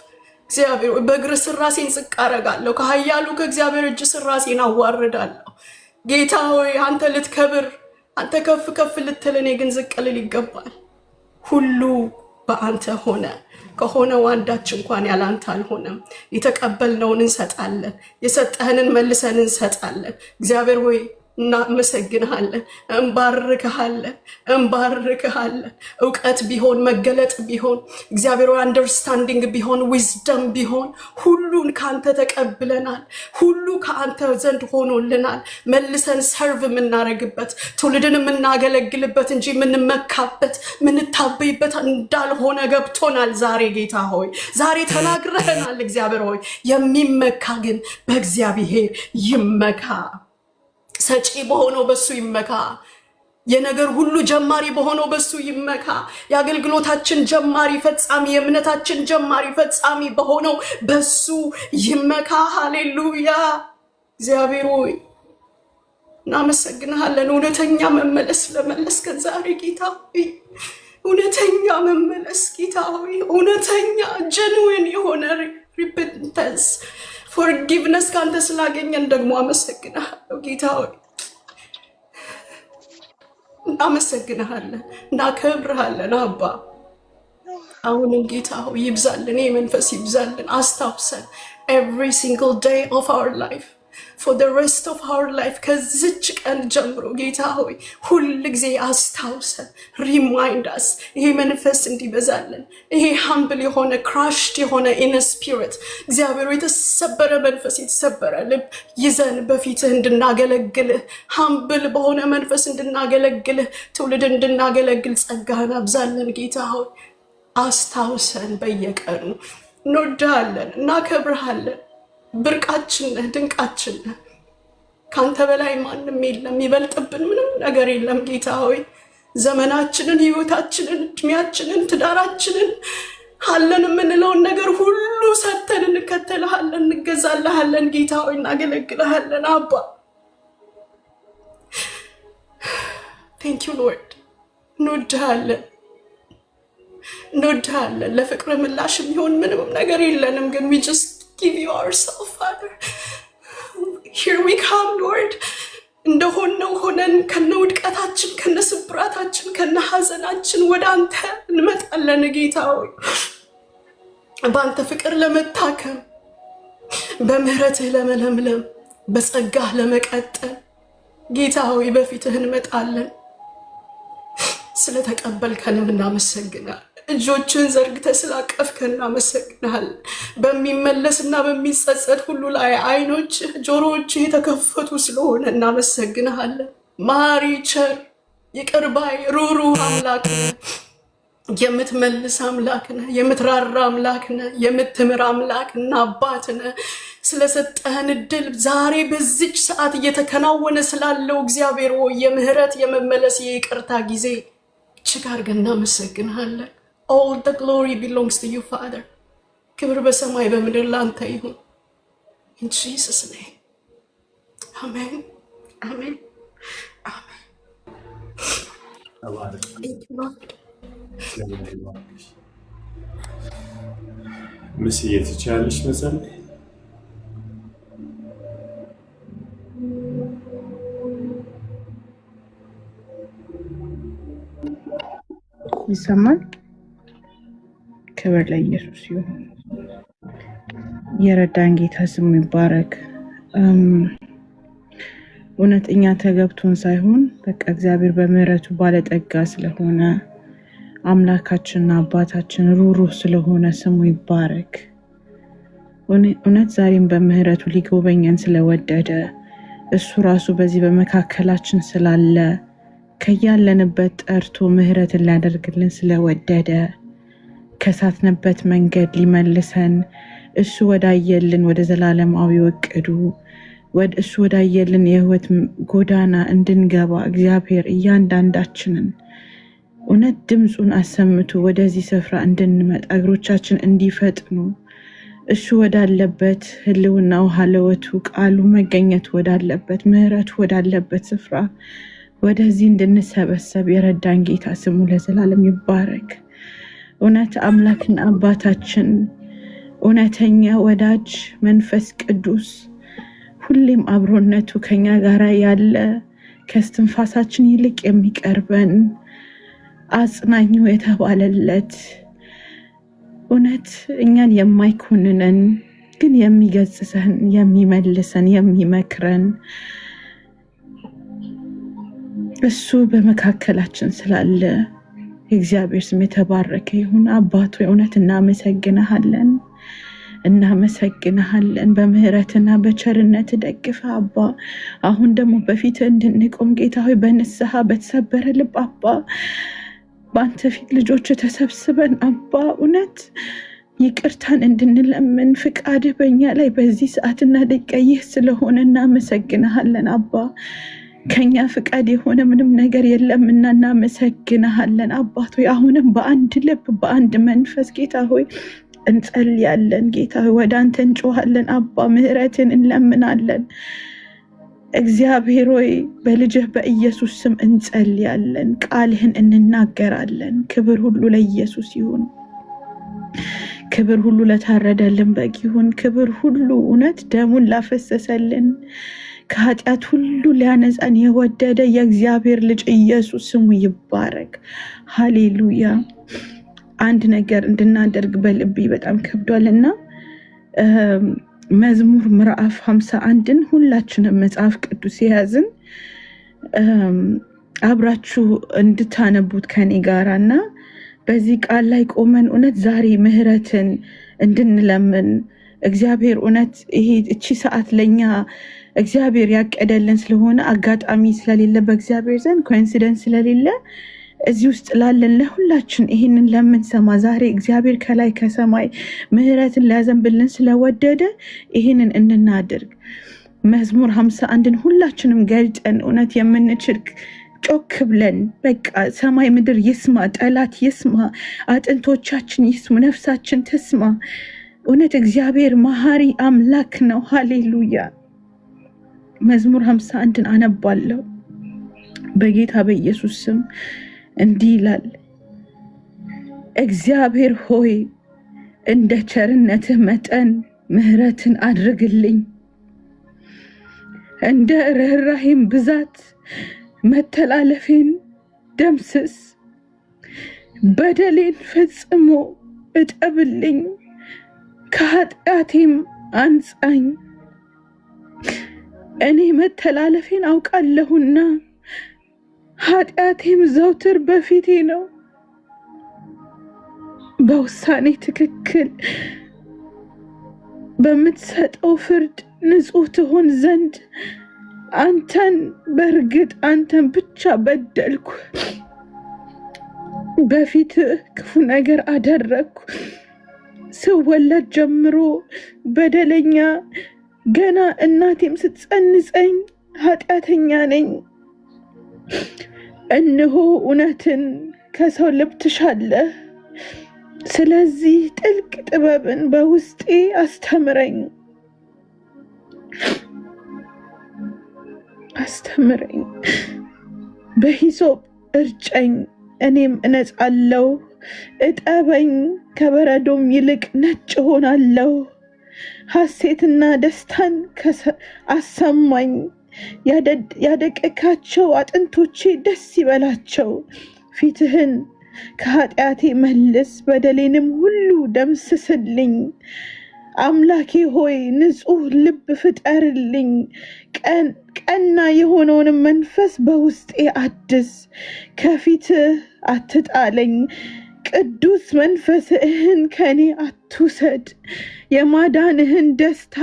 እግዚአብሔር በእግር ስር ራሴን ዝቅ አደርጋለሁ። ከኃያሉ ከእግዚአብሔር እጅ ስር ራሴን አዋርዳለሁ። ጌታ ሆይ አንተ ልትከብር አንተ ከፍ ከፍ ልትል እኔ ግን ዝቅ ልል ይገባል። ሁሉ በአንተ ሆነ ከሆነው አንዳች እንኳን ያላንተ አልሆነም። የተቀበልነውን እንሰጣለን፣ የሰጠህንን መልሰን እንሰጣለን። እግዚአብሔር ሆይ እናመሰግንሃለን፣ እንባርክሃለን። እውቀት ቢሆን መገለጥ ቢሆን እግዚአብሔር አንደርስታንዲንግ ቢሆን ዊዝደም ቢሆን ሁሉን ከአንተ ተቀብለናል። ሁሉ ከአንተ ዘንድ ሆኖልናል። መልሰን ሰርቭ የምናደርግበት ትውልድን የምናገለግልበት እንጂ የምንመካበት የምንታበይበት እንዳልሆነ ገብቶናል። ዛሬ ጌታ ሆይ ዛሬ ተናግረህናል። እግዚአብሔር ሆይ የሚመካ ግን በእግዚአብሔር ይመካ። ሰጪ በሆነው በሱ ይመካ። የነገር ሁሉ ጀማሪ በሆነው በሱ ይመካ። የአገልግሎታችን ጀማሪ ፈጻሚ፣ የእምነታችን ጀማሪ ፈጻሚ በሆነው በሱ ይመካ። ሃሌሉያ። እግዚአብሔር ሆይ እናመሰግንሃለን። እውነተኛ መመለስ ለመለስከን ዛሬ ጌታ ሆይ፣ እውነተኛ መመለስ ጌታ ሆይ፣ እውነተኛ ጀንዌን የሆነ ሪፔንተንስ ፎርጊቭነስ ከአንተ ስላገኘን ደግሞ አመሰግንሃለሁ ጌታ ሆይ። እናመሰግንሃለን፣ እናከብርሃለን አባ። አሁንም ጌታ ሆይ ይብዛልን፣ ይህ መንፈስ ይብዛልን። አስታውሰን every single day of our life, for the rest of our life ከዚች ቀን ጀምሮ ጌታ ሆይ ሁል ጊዜ አስታውሰን፣ remind us ይሄ መንፈስ እንዲበዛልን፣ ይሄ humble የሆነ crushed የሆነ inner spirit እግዚአብሔር የተሰበረ መንፈስ የተሰበረ ልብ ይዘን በፊትህ እንድናገለግልህ፣ humble በሆነ መንፈስ እንድናገለግልህ፣ ትውልድ እንድናገለግል ጸጋህን አብዛልን ጌታ ሆይ። አስታውሰን በየቀኑ። እንወድሃለን፣ እናከብርሃለን። ብርቃችን ነህ፣ ድንቃችን ነህ። ካንተ በላይ ማንም የለም፣ ይበልጥብን ምንም ነገር የለም ጌታ ሆይ። ዘመናችንን፣ ህይወታችንን፣ እድሜያችንን፣ ትዳራችንን አለን የምንለውን ነገር ሁሉ ሰጥተን እንከተልሃለን፣ እንገዛልሃለን ጌታ ሆይ፣ እናገለግልሃለን አባ። ቴንክ ዩ ሎርድ። እንወድሃለን፣ እንወድሃለን። ለፍቅር ምላሽ የሚሆን ምንም ነገር የለንም፣ ግን we just give you ourselves, Father. Here we come, Lord. እንደሆነው ሆነን ከነ ውድቀታችን፣ ከነ ስብራታችን፣ ከነ ሐዘናችን ወደ አንተ እንመጣለን ጌታ ሆይ። በአንተ ፍቅር ለመታከም፣ በምህረትህ ለመለምለም፣ በጸጋህ ለመቀጠል ጌታ ሆይ በፊትህ እንመጣለን። ስለተቀበልከንም እናመሰግናለን። እጆችን ዘርግተህ ስላቀፍከን እናመሰግናለን። በሚመለስና በሚጸጸት ሁሉ ላይ አይኖች፣ ጆሮዎች የተከፈቱ ስለሆነ እናመሰግናለን። መሐሪ፣ ቸር፣ ይቅር ባይ፣ ሩህሩህ አምላክ ነህ። የምትመልስ አምላክ ነህ። የምትራራ አምላክ ነህ። የምትምር አምላክ እና አባት ነህ። ስለሰጠህን እድል ዛሬ በዚች ሰዓት እየተከናወነ ስላለው እግዚአብሔር ሆይ የምህረት የመመለስ የይቅርታ ጊዜ እጅግ አድርገን እናመሰግንሃለን። All the glory belongs to you, Father. ክብር በሰማይ በምድር ላንተ ይሁን። In Jesus' name. Amen. Amen. Amen. Thank you, Lord. ምስዬ ትችያለሽ መጸለይ? ይሰማል? ክብር ለኢየሱስ ይሁን። የረዳን ጌታ ስሙ ይባረክ። እውነት እኛ ተገብቶን ሳይሆን በቃ እግዚአብሔር በምህረቱ ባለጠጋ ስለሆነ አምላካችንና አባታችን ሩህሩህ ስለሆነ ስሙ ይባረክ። እውነት ዛሬም በምህረቱ ሊጎበኘን ስለወደደ እሱ ራሱ በዚህ በመካከላችን ስላለ ከያለንበት ጠርቶ ምህረትን ሊያደርግልን ስለወደደ ከሳትንበት መንገድ ሊመልሰን እሱ ወዳየልን ወደ ዘላለማዊ እቅዱ እሱ ወዳየልን የህይወት ጎዳና እንድንገባ እግዚአብሔር እያንዳንዳችንን እውነት ድምፁን አሰምቶ ወደዚህ ስፍራ እንድንመጣ እግሮቻችን እንዲፈጥኑ እሱ ወዳለበት ህልውናው፣ ሀለወቱ፣ ቃሉ መገኘት ወዳለበት፣ ምህረቱ ወዳለበት ስፍራ ወደዚህ እንድንሰበሰብ የረዳን ጌታ ስሙ ለዘላለም ይባረክ። እውነት አምላክና አባታችን፣ እውነተኛ ወዳጅ መንፈስ ቅዱስ ሁሌም አብሮነቱ ከኛ ጋር ያለ ከስትንፋሳችን ይልቅ የሚቀርበን አጽናኙ የተባለለት እውነት እኛን የማይኮንነን ግን የሚገስጸን፣ የሚመልሰን፣ የሚመክረን እሱ በመካከላችን ስላለ እግዚአብሔር ስም የተባረከ ይሁን። አባቶ እውነት እናመሰግንሃለን፣ እናመሰግንሃለን። በምህረትና በቸርነት ደግፈ አባ አሁን ደግሞ በፊት እንድንቆም ጌታ ሆይ በንስሐ በተሰበረ ልብ አባ በአንተ ፊት ልጆች ተሰብስበን አባ እውነት ይቅርታን እንድንለምን ፍቃድህ በእኛ ላይ በዚህ ሰዓትና ደቂቃ ይህ ስለሆነ እናመሰግንሃለን አባ። ከኛ ፍቃድ የሆነ ምንም ነገር የለምና እናመሰግንሃለን አባት ሆይ። አሁንም በአንድ ልብ በአንድ መንፈስ ጌታ ሆይ እንጸልያለን። ጌታ ሆይ ወደ አንተ እንጮሃለን አባ። ምህረትን እንለምናለን እግዚአብሔር ሆይ። በልጅህ በኢየሱስ ስም እንጸልያለን። ቃልህን እንናገራለን። ክብር ሁሉ ለኢየሱስ ይሁን። ክብር ሁሉ ለታረደልን በግ ይሁን። ክብር ሁሉ እውነት ደሙን ላፈሰሰልን ከኃጢአት ሁሉ ሊያነጻን የወደደ የእግዚአብሔር ልጅ ኢየሱስ ስሙ ይባረክ። ሃሌሉያ። አንድ ነገር እንድናደርግ በልቤ በጣም ከብዷልና መዝሙር ምዕራፍ 51ን ሁላችንም መጽሐፍ ቅዱስ የያዝን አብራችሁ እንድታነቡት ከኔ ጋራና በዚህ ቃል ላይ ቆመን እውነት ዛሬ ምህረትን እንድንለምን እግዚአብሔር እውነት ይሄ እቺ ሰዓት ለኛ እግዚአብሔር ያቀደልን ስለሆነ አጋጣሚ ስለሌለ በእግዚአብሔር ዘንድ ኮኢንሲደንስ ስለሌለ እዚህ ውስጥ ላለን ለሁላችን ይሄንን ለምንሰማ ዛሬ እግዚአብሔር ከላይ ከሰማይ ምህረትን ሊያዘንብልን ስለወደደ ይሄንን እንድናደርግ መዝሙር 51ን ሁላችንም ገልጠን እውነት የምንችል ጮክ ብለን በቃ ሰማይ ምድር ይስማ፣ ጠላት ይስማ፣ አጥንቶቻችን ይስሙ፣ ነፍሳችን ትስማ። እውነት እግዚአብሔር መሐሪ አምላክ ነው። ሃሌሉያ። መዝሙር 51ን አነባለሁ በጌታ በኢየሱስ ስም። እንዲህ ይላል፣ እግዚአብሔር ሆይ እንደ ቸርነትህ መጠን ምህረትን አድርግልኝ፣ እንደ ርኅራኄም ብዛት መተላለፌን ደምስስ፣ በደሌን ፈጽሞ እጠብልኝ፣ ከኃጢአቴም አንጻኝ። እኔ መተላለፌን አውቃለሁና ኃጢአቴም ዘውትር በፊቴ ነው። በውሳኔ ትክክል በምትሰጠው ፍርድ ንጹሕ ትሆን ዘንድ በእርግጥ አንተን ብቻ በደልኩ። በፊትህ ክፉ ነገር አደረግኩ። ስወለድ ጀምሮ በደለኛ፣ ገና እናቴም ስትጸንሰኝ ኃጢአተኛ ነኝ። እነሆ እውነትን ከሰው ልብ ትሻለህ፣ ስለዚህ ጥልቅ ጥበብን በውስጤ አስተምረኝ። በሂሶጵ እርጨኝ እኔም እነጻለሁ፣ እጠበኝ ከበረዶም ይልቅ ነጭ ሆናለሁ። ሐሴትና ደስታን አሰማኝ፣ ያደቀካቸው አጥንቶቼ ደስ ይበላቸው። ፊትህን ከኃጢአቴ መልስ፣ በደሌንም ሁሉ ደምስስልኝ። አምላኬ ሆይ ንጹሕ ልብ ፍጠርልኝ፣ ቀና የሆነውንም መንፈስ በውስጤ አድስ። ከፊትህ አትጣለኝ፣ ቅዱስ መንፈስህን ከኔ አትውሰድ። የማዳንህን ደስታ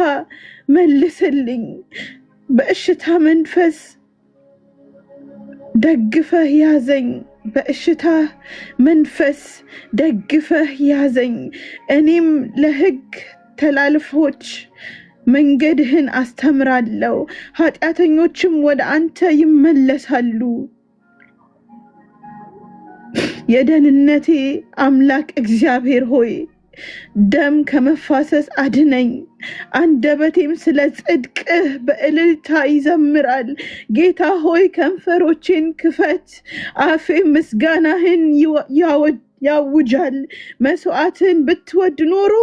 መልስልኝ፣ በእሽታ መንፈስ ደግፈህ ያዘኝ። በእሽታ መንፈስ ደግፈህ ያዘኝ። እኔም ለሕግ ተላልፎች መንገድህን አስተምራለሁ፣ ኃጢአተኞችም ወደ አንተ ይመለሳሉ። የደህንነቴ አምላክ እግዚአብሔር ሆይ ደም ከመፋሰስ አድነኝ። አንደበቴም ስለ ጽድቅህ በእልልታ ይዘምራል። ጌታ ሆይ ከንፈሮቼን ክፈት፣ አፌ ምስጋናህን ያውጃል። መስዋዕትን ብትወድ ኖሮ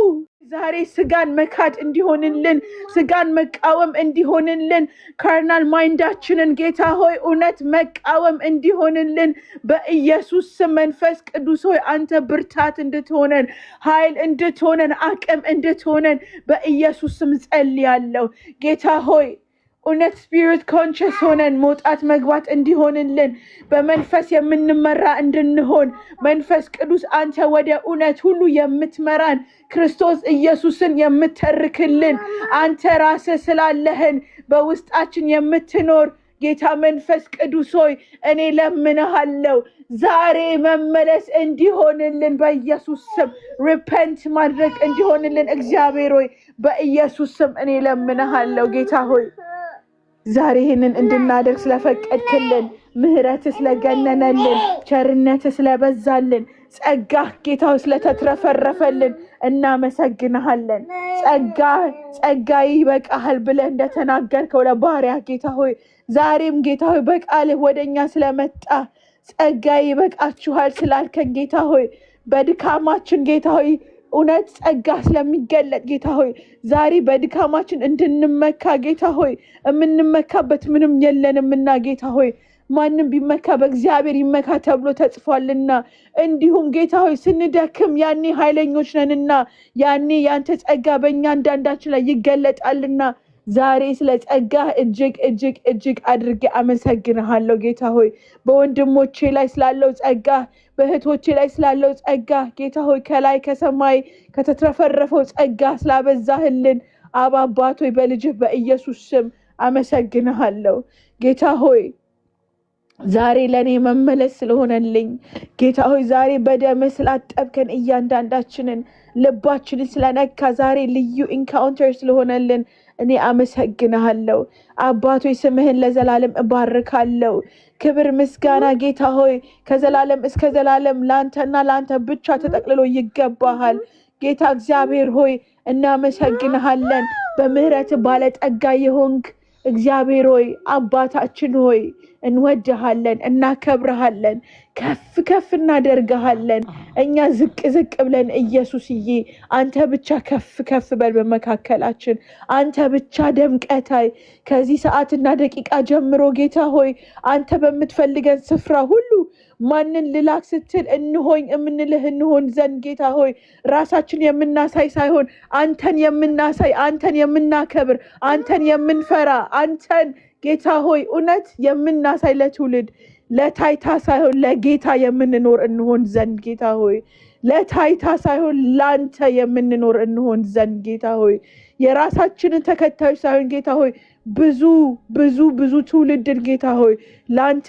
ዛሬ ስጋን መካድ እንዲሆንልን፣ ስጋን መቃወም እንዲሆንልን፣ ካርናል ማይንዳችንን ጌታ ሆይ እውነት መቃወም እንዲሆንልን በኢየሱስ ስም መንፈስ ቅዱስ ሆይ አንተ ብርታት እንድትሆነን፣ ኃይል እንድትሆነን፣ አቅም እንድትሆነን በኢየሱስ ስም ጸልያለሁ። ጌታ ሆይ እውነት ስፒሪት ኮንሽስ ሆነን መውጣት መግባት እንዲሆንልን፣ በመንፈስ የምንመራ እንድንሆን፣ መንፈስ ቅዱስ አንተ ወደ እውነት ሁሉ የምትመራን፣ ክርስቶስ ኢየሱስን የምትተርክልን፣ አንተ ራስህ ስላለህን በውስጣችን የምትኖር ጌታ መንፈስ ቅዱስ ሆይ እኔ ለምንሃለሁ። ዛሬ መመለስ እንዲሆንልን በኢየሱስ ስም ሪፐንት ማድረግ እንዲሆንልን እግዚአብሔር ሆይ በኢየሱስ ስም እኔ ለምንሃለሁ ጌታ ሆይ ዛሬ ይህንን እንድናደርግ ስለፈቀድክልን ምህረት ስለገነነልን ቸርነት ስለበዛልን ጸጋህ ጌታ ሆይ ስለተትረፈረፈልን እናመሰግንሃለን ጸጋ ይበቃሃል ብለህ እንደተናገርከው ለባሪያህ ጌታ ሆይ ዛሬም ጌታ ሆይ በቃልህ ወደኛ ስለመጣ ጸጋ ይበቃችኋል ስላልከን ጌታ ሆይ በድካማችን ጌታ ሆይ እውነት ጸጋ ስለሚገለጥ ጌታ ሆይ ዛሬ በድካማችን እንድንመካ ጌታ ሆይ የምንመካበት ምንም የለንምና ጌታ ሆይ ማንም ቢመካ በእግዚአብሔር ይመካ ተብሎ ተጽፏልና እንዲሁም ጌታ ሆይ ስንደክም ያኔ ኃይለኞች ነንና ያኔ ያንተ ጸጋ በእኛ አንዳንዳችን ላይ ይገለጣልና ዛሬ ስለ ጸጋ እጅግ አድርጌ አመሰግንሃለሁ ጌታ ሆይ በወንድሞቼ ላይ ስላለው ጸጋ በእህቶቼ ላይ ስላለው ጸጋ ጌታ ሆይ ከላይ ከሰማይ ከተትረፈረፈው ጸጋ ስላበዛህልን አባት ሆይ በልጅህ በኢየሱስ ስም አመሰግንሃለሁ ጌታ ሆይ ዛሬ ለኔ መመለስ ስለሆነልኝ ጌታ ሆይ ዛሬ በደምህ ስላጠብከን እያንዳንዳችንን ልባችንን ስለነካ ዛሬ ልዩ ኢንካውንተር ስለሆነልን እኔ አመሰግንሃለሁ አባት ሆይ ስምህን ለዘላለም እባርካለሁ ክብር ምስጋና ጌታ ሆይ ከዘላለም እስከ ዘላለም ላንተና ላንተ ብቻ ተጠቅልሎ ይገባሃል ጌታ እግዚአብሔር ሆይ እናመሰግንሃለን በምህረት ባለጠጋ የሆንክ እግዚአብሔር ሆይ አባታችን ሆይ እንወድሃለን እናከብርሃለን ከፍ እናደርግሃለን እኛ ዝቅ ብለን ኢየሱስዬ አንተ ብቻ ከፍ በል በመካከላችን አንተ ብቻ ደምቀታይ ከዚህ ሰዓትና ደቂቃ ጀምሮ ጌታ ሆይ አንተ በምትፈልገን ስፍራ ሁሉ ማንን ልላክ ስትል እንሆኝ እምንልህ እንሆን ዘንድ ጌታ ሆይ ራሳችን የምናሳይ ሳይሆን አንተን የምናሳይ አንተን የምናከብር አንተን የምንፈራ አንተን ጌታ ሆይ እውነት የምናሳይ ለትውልድ ለታይታ ሳይሆን ለጌታ የምንኖር እንሆን ዘንድ ጌታ ሆይ ለታይታ ሳይሆን ላንተ የምንኖር እንሆን ዘንድ ጌታ ሆይ የራሳችንን ተከታዮች ሳይሆን ጌታ ሆይ ብዙ ትውልድን ጌታ ሆይ ላንተ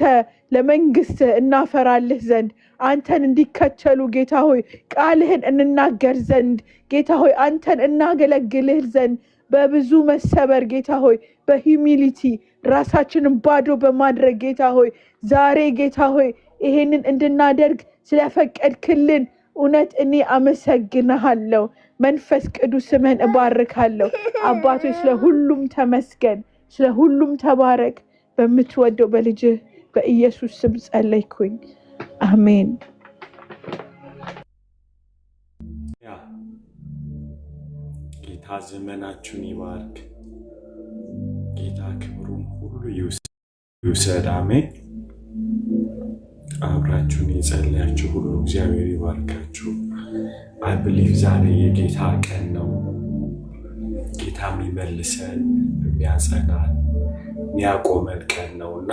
ለመንግስት እናፈራልህ ዘንድ አንተን እንዲከተሉ ጌታ ሆይ ቃልህን እንናገር ዘንድ ጌታ ሆይ አንተን እናገለግልህ ዘንድ በብዙ መሰበር ጌታ ሆይ በሂዩሚሊቲ ራሳችንን ባዶ በማድረግ ጌታ ሆይ ዛሬ ጌታ ሆይ ይሄንን እንድናደርግ ስለፈቀድክልን እውነት እኔ አመሰግንሃለሁ መንፈስ ቅዱስ ስምህን እባርካለሁ አባቶች ስለሁሉም ተመስገን ስለሁሉም ተባረክ በምትወደው በልጅህ በኢየሱስ ስም ጸለይኩኝ አሜን ጌታ ዘመናችሁን ይባርክ ጌታ ክብሩን ሁሉ ይውሰድ አሜን አብራችሁን የጸለያችሁ ሁሉ እግዚአብሔር ይባርካችሁ I believe ዛሬ የጌታ ቀን ነው ጌታ የሚመልሰን የሚያጸናን የሚያቆመን ቀን ነውና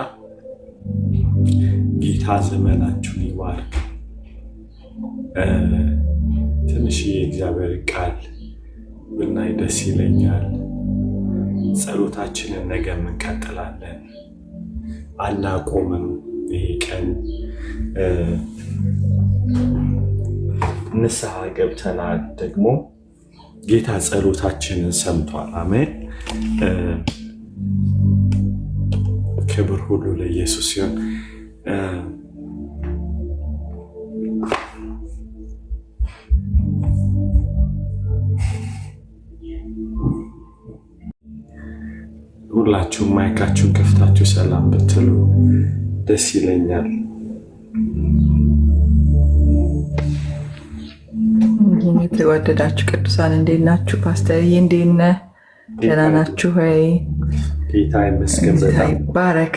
ጌታ ዘመናችሁን ይባርክ ትንሽ የእግዚአብሔር ቃል ብናይ ደስ ይለኛል ጸሎታችንን ነገ እንቀጥላለን አናቆምም ይሄ ቀን ንስሐ ገብተናል ደግሞ ጌታ ጸሎታችንን ሰምቷል አሜን ክብር ሁሉ ለኢየሱስ ይሁን ሁላችሁም ማይካችሁን ከፍታችሁ ሰላም ብትሉ ደስ ይለኛል የተወደዳችሁ ቅዱሳን እንዴት ናችሁ ፓስተርዬ እንዴት ነህ ደህና ናችሁ ወይ ጌታ ይመስገን በጣም ይባረክ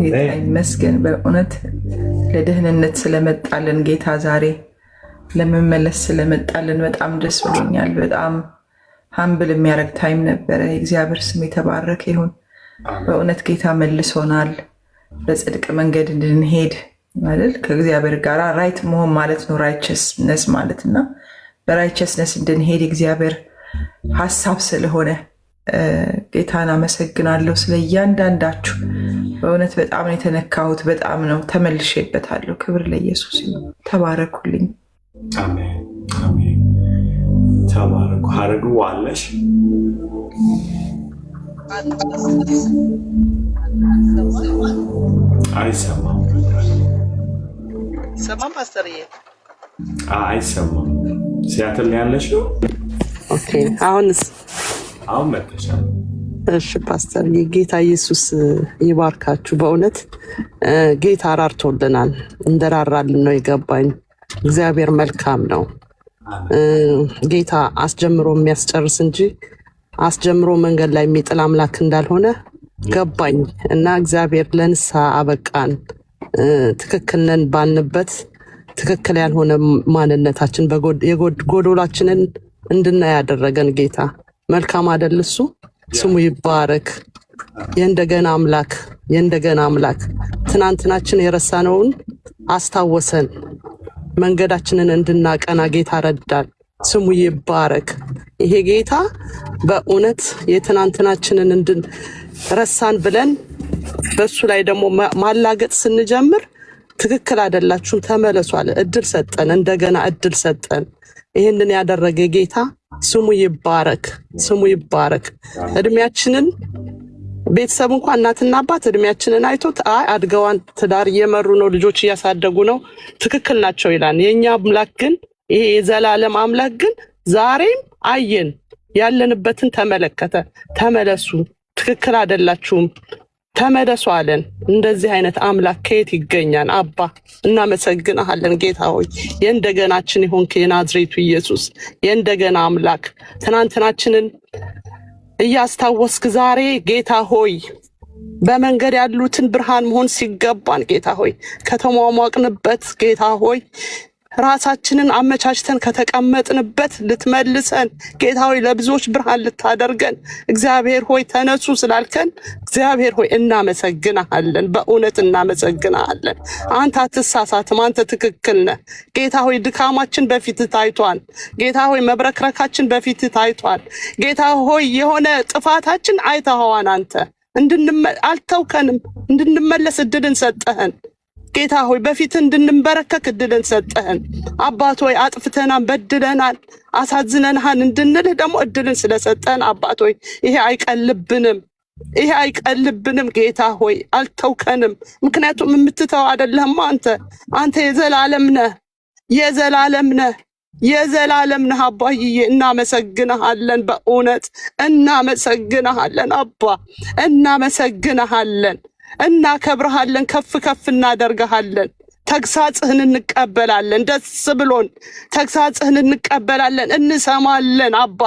ጌታ ይመስገን በእውነት ለደህንነት ስለመጣልን ጌታ ዛሬ ለመመለስ ስለመጣልን በጣም ደስ ብሎኛል በጣም ሀምብል የሚያደርግ ታይም ነበረ እግዚአብሔር ስም የተባረከ ይሁን በእውነት ጌታ መልሶናል በጽድቅ መንገድ እንድንሄድ ማለት ከእግዚአብሔር ጋር ራይት መሆን ማለት ነው ራይቸስነስ ማለትና በራይቸስነስ እንድንሄድ እግዚአብሔር ሐሳብ ስለሆነ ጌታን አመሰግናለሁ ስለ እያንዳንዳችሁ በእውነት በጣም ነው የተነካሁት። በጣም ነው ተመልሼበታለሁ። ክብር ለኢየሱስ ይሁን። ተባረኩልኝ። አሜን አሜን። ተባረኩ። ሀረጉ ዋለሽ አይሰማም። ሰማም ፓስተርዬ አይሰማም። ሲያትል ነው ያለሽው? ኦኬ አሁንስ? አሁን መጥተሻል። እሺ ፓስተርዬ ጌታ ኢየሱስ ይባርካችሁ። በእውነት ጌታ ራርቶልናል። እንደራራልን ነው የገባኝ። እግዚአብሔር መልካም ነው። ጌታ አስጀምሮ የሚያስጨርስ እንጂ አስጀምሮ መንገድ ላይ የሚጥል አምላክ እንዳልሆነ ገባኝ እና እግዚአብሔር ለንስሐ አበቃን። ትክክል ነን ባልንበት ትክክል ያልሆነ ማንነታችን ጎዶላችንን እንድናይ ያደረገን ጌታ መልካም አይደል? እሱ ስሙ ይባረክ። የእንደገና አምላክ ትናንትናችን የረሳነውን አስታወሰን። መንገዳችንን እንድናቀና ጌታ ረዳን። ስሙ ይባረክ። ይሄ ጌታ በእውነት የትናንትናችንን ረሳን ብለን በሱ ላይ ደግሞ ማላገጥ ስንጀምር ትክክል አይደላችሁም ተመለሱ አለ። እድል ሰጠን፣ እንደገና እድል ሰጠን። ይህንን ያደረገ ጌታ ስሙ ይባረክ፣ ስሙ ይባረክ። እድሜያችንን ቤተሰብ እንኳን እናትና አባት እድሜያችንን አይቶት አድገዋን ትዳር እየመሩ ነው፣ ልጆች እያሳደጉ ነው፣ ትክክል ናቸው ይላል። የኛ አምላክ ግን ይሄ የዘላለም አምላክ ግን ዛሬም አየን፣ ያለንበትን ተመለከተ። ተመለሱ፣ ትክክል አይደላችሁም ተመለሱ አለን። እንደዚህ አይነት አምላክ ከየት ይገኛል? አባ እናመሰግናለን ጌታ ሆይ፣ የእንደገናችን ይሆንክ የናዝሬቱ ኢየሱስ የእንደገና አምላክ ትናንትናችንን እያስታወስክ ዛሬ ጌታ ሆይ በመንገድ ያሉትን ብርሃን መሆን ሲገባን ጌታ ሆይ ከተሟሟቅንበት ጌታ ሆይ ራሳችንን አመቻችተን ከተቀመጥንበት ልትመልሰን ጌታ ሆይ ለብዙዎች ብርሃን ልታደርገን እግዚአብሔር ሆይ ተነሱ ስላልከን እግዚአብሔር ሆይ እናመሰግናለን። በእውነት እናመሰግናለን። አንተ አትሳሳትም፣ አንተ ትክክል ነህ ጌታ ሆይ። ድካማችን በፊት ታይቷል ጌታ ሆይ፣ መብረክረካችን በፊት ታይቷል ጌታ ሆይ። የሆነ ጥፋታችን አይተኸዋን አንተ አልተውከንም፣ እንድንመለስ እድልን ሰጠህን ጌታ ሆይ። በፊት እንድንበረከክ እድልን ሰጠህን አባት ሆይ። አጥፍተናል፣ በድለናል፣ አሳዝነንሃን እንድንልህ ደግሞ እድልን ስለሰጠህን አባት ሆይ ይሄ አይቀልብንም፣ ይሄ አይቀልብንም ጌታ ሆይ። አልተውከንም፣ ምክንያቱም የምትተው አይደለህም አንተ የዘላለም ነህ፣ የዘላለም ነህ፣ የዘላለም ነህ አባዬ። እናመሰግንሃለን፣ በእውነት እናመሰግንሃለን አባ፣ እናመሰግንሃለን፣ እናከብርሃለን፣ ከፍ ከፍ እናደርግሃለን። ተግሳጽህን እንቀበላለን፣ ደስ ብሎን ተግሳጽህን እንቀበላለን፣ እንሰማለን አባ።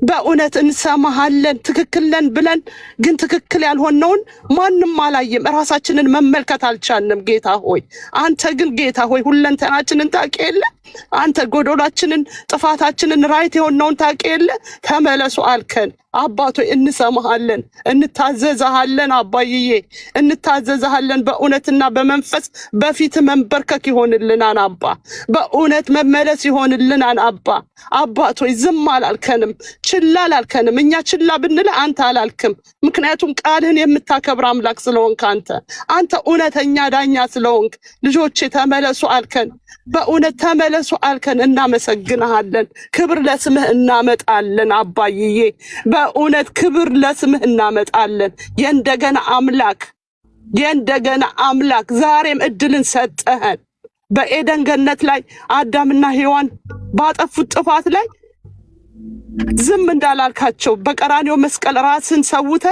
በእውነት እንሰማሃለን። ትክክል ነን ብለን ግን ትክክል ያልሆነውን ማንም አላየም። ራሳችንን መመልከት አልቻልንም ጌታ ሆይ። አንተ ግን ጌታ ሆይ ሁለንተናችንን ታውቅ የለ አንተ ጎዶላችንን፣ ጥፋታችንን፣ ራይት የሆነውን ታውቅ የለ። ተመለሱ አልከን አባቶ፣ እንሰማሃለን፣ እንታዘዛሃለን አባዬ፣ እንታዘዛሃለን። በእውነትና በመንፈስ በፊት መንበርከክ ይሆንልናል አባ፣ በእውነት መመለስ ይሆንልናል አባ። አባቶ ዝም አላልከንም፣ ችላ አላልከንም። እኛ ችላ ብንለ አንተ አላልክም። ምክንያቱም ቃልህን የምታከብር አምላክ ስለሆንክ አንተ እውነተኛ ዳኛ ስለሆንክ ልጆቼ ተመለሱ አልከን። በእውነት ተመለሱ አልከን። እናመሰግንሃለን። ክብር ለስምህ እናመጣለን አባዬ፣ በእውነት ክብር ለስምህ እናመጣለን። የእንደገና አምላክ ዛሬም እድልን ሰጠህን። በኤደን ገነት ላይ አዳምና ሔዋን ባጠፉት ጥፋት ላይ ዝም እንዳላልካቸው በቀራንዮ መስቀል ራስን ሰውተ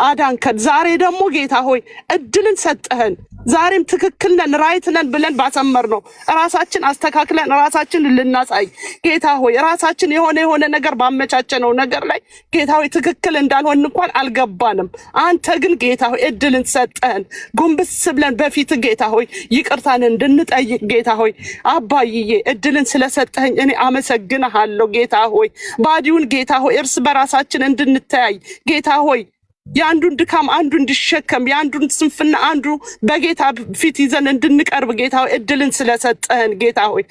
አዳንከን። ዛሬ ደግሞ ጌታ ሆይ እድልን ሰጠህን። ዛሬም ትክክል ነን ራይት ነን ብለን ባሰመር ነው ራሳችን አስተካክለን ራሳችን ልናሳይ ጌታ ሆይ ራሳችን የሆነ ነገር ባመቻቸነው ነገር ላይ ጌታ ሆይ ትክክል እንዳልሆን እንኳን አልገባንም። አንተ ግን ጌታ ሆይ እድልን ሰጠህን። ጎንበስ ብለን በፊት ጌታ ሆይ ይቅርታን እንድንጠይቅ ጌታ ሆይ አባዬ እድልን ስለሰጠህኝ እኔ አመሰግንሃለሁ ጌታ ሆይ። ባዲውን ጌታ ሆይ እርስ በራሳችን እንድንተያይ ጌታ ሆይ የአንዱን ድካም አንዱ እንዲሸከም የአንዱን ስንፍና አንዱ በጌታ ፊት ይዘን እንድንቀርብ ጌታ ሆይ እድልን ስለሰጠህን ጌታ ሆይ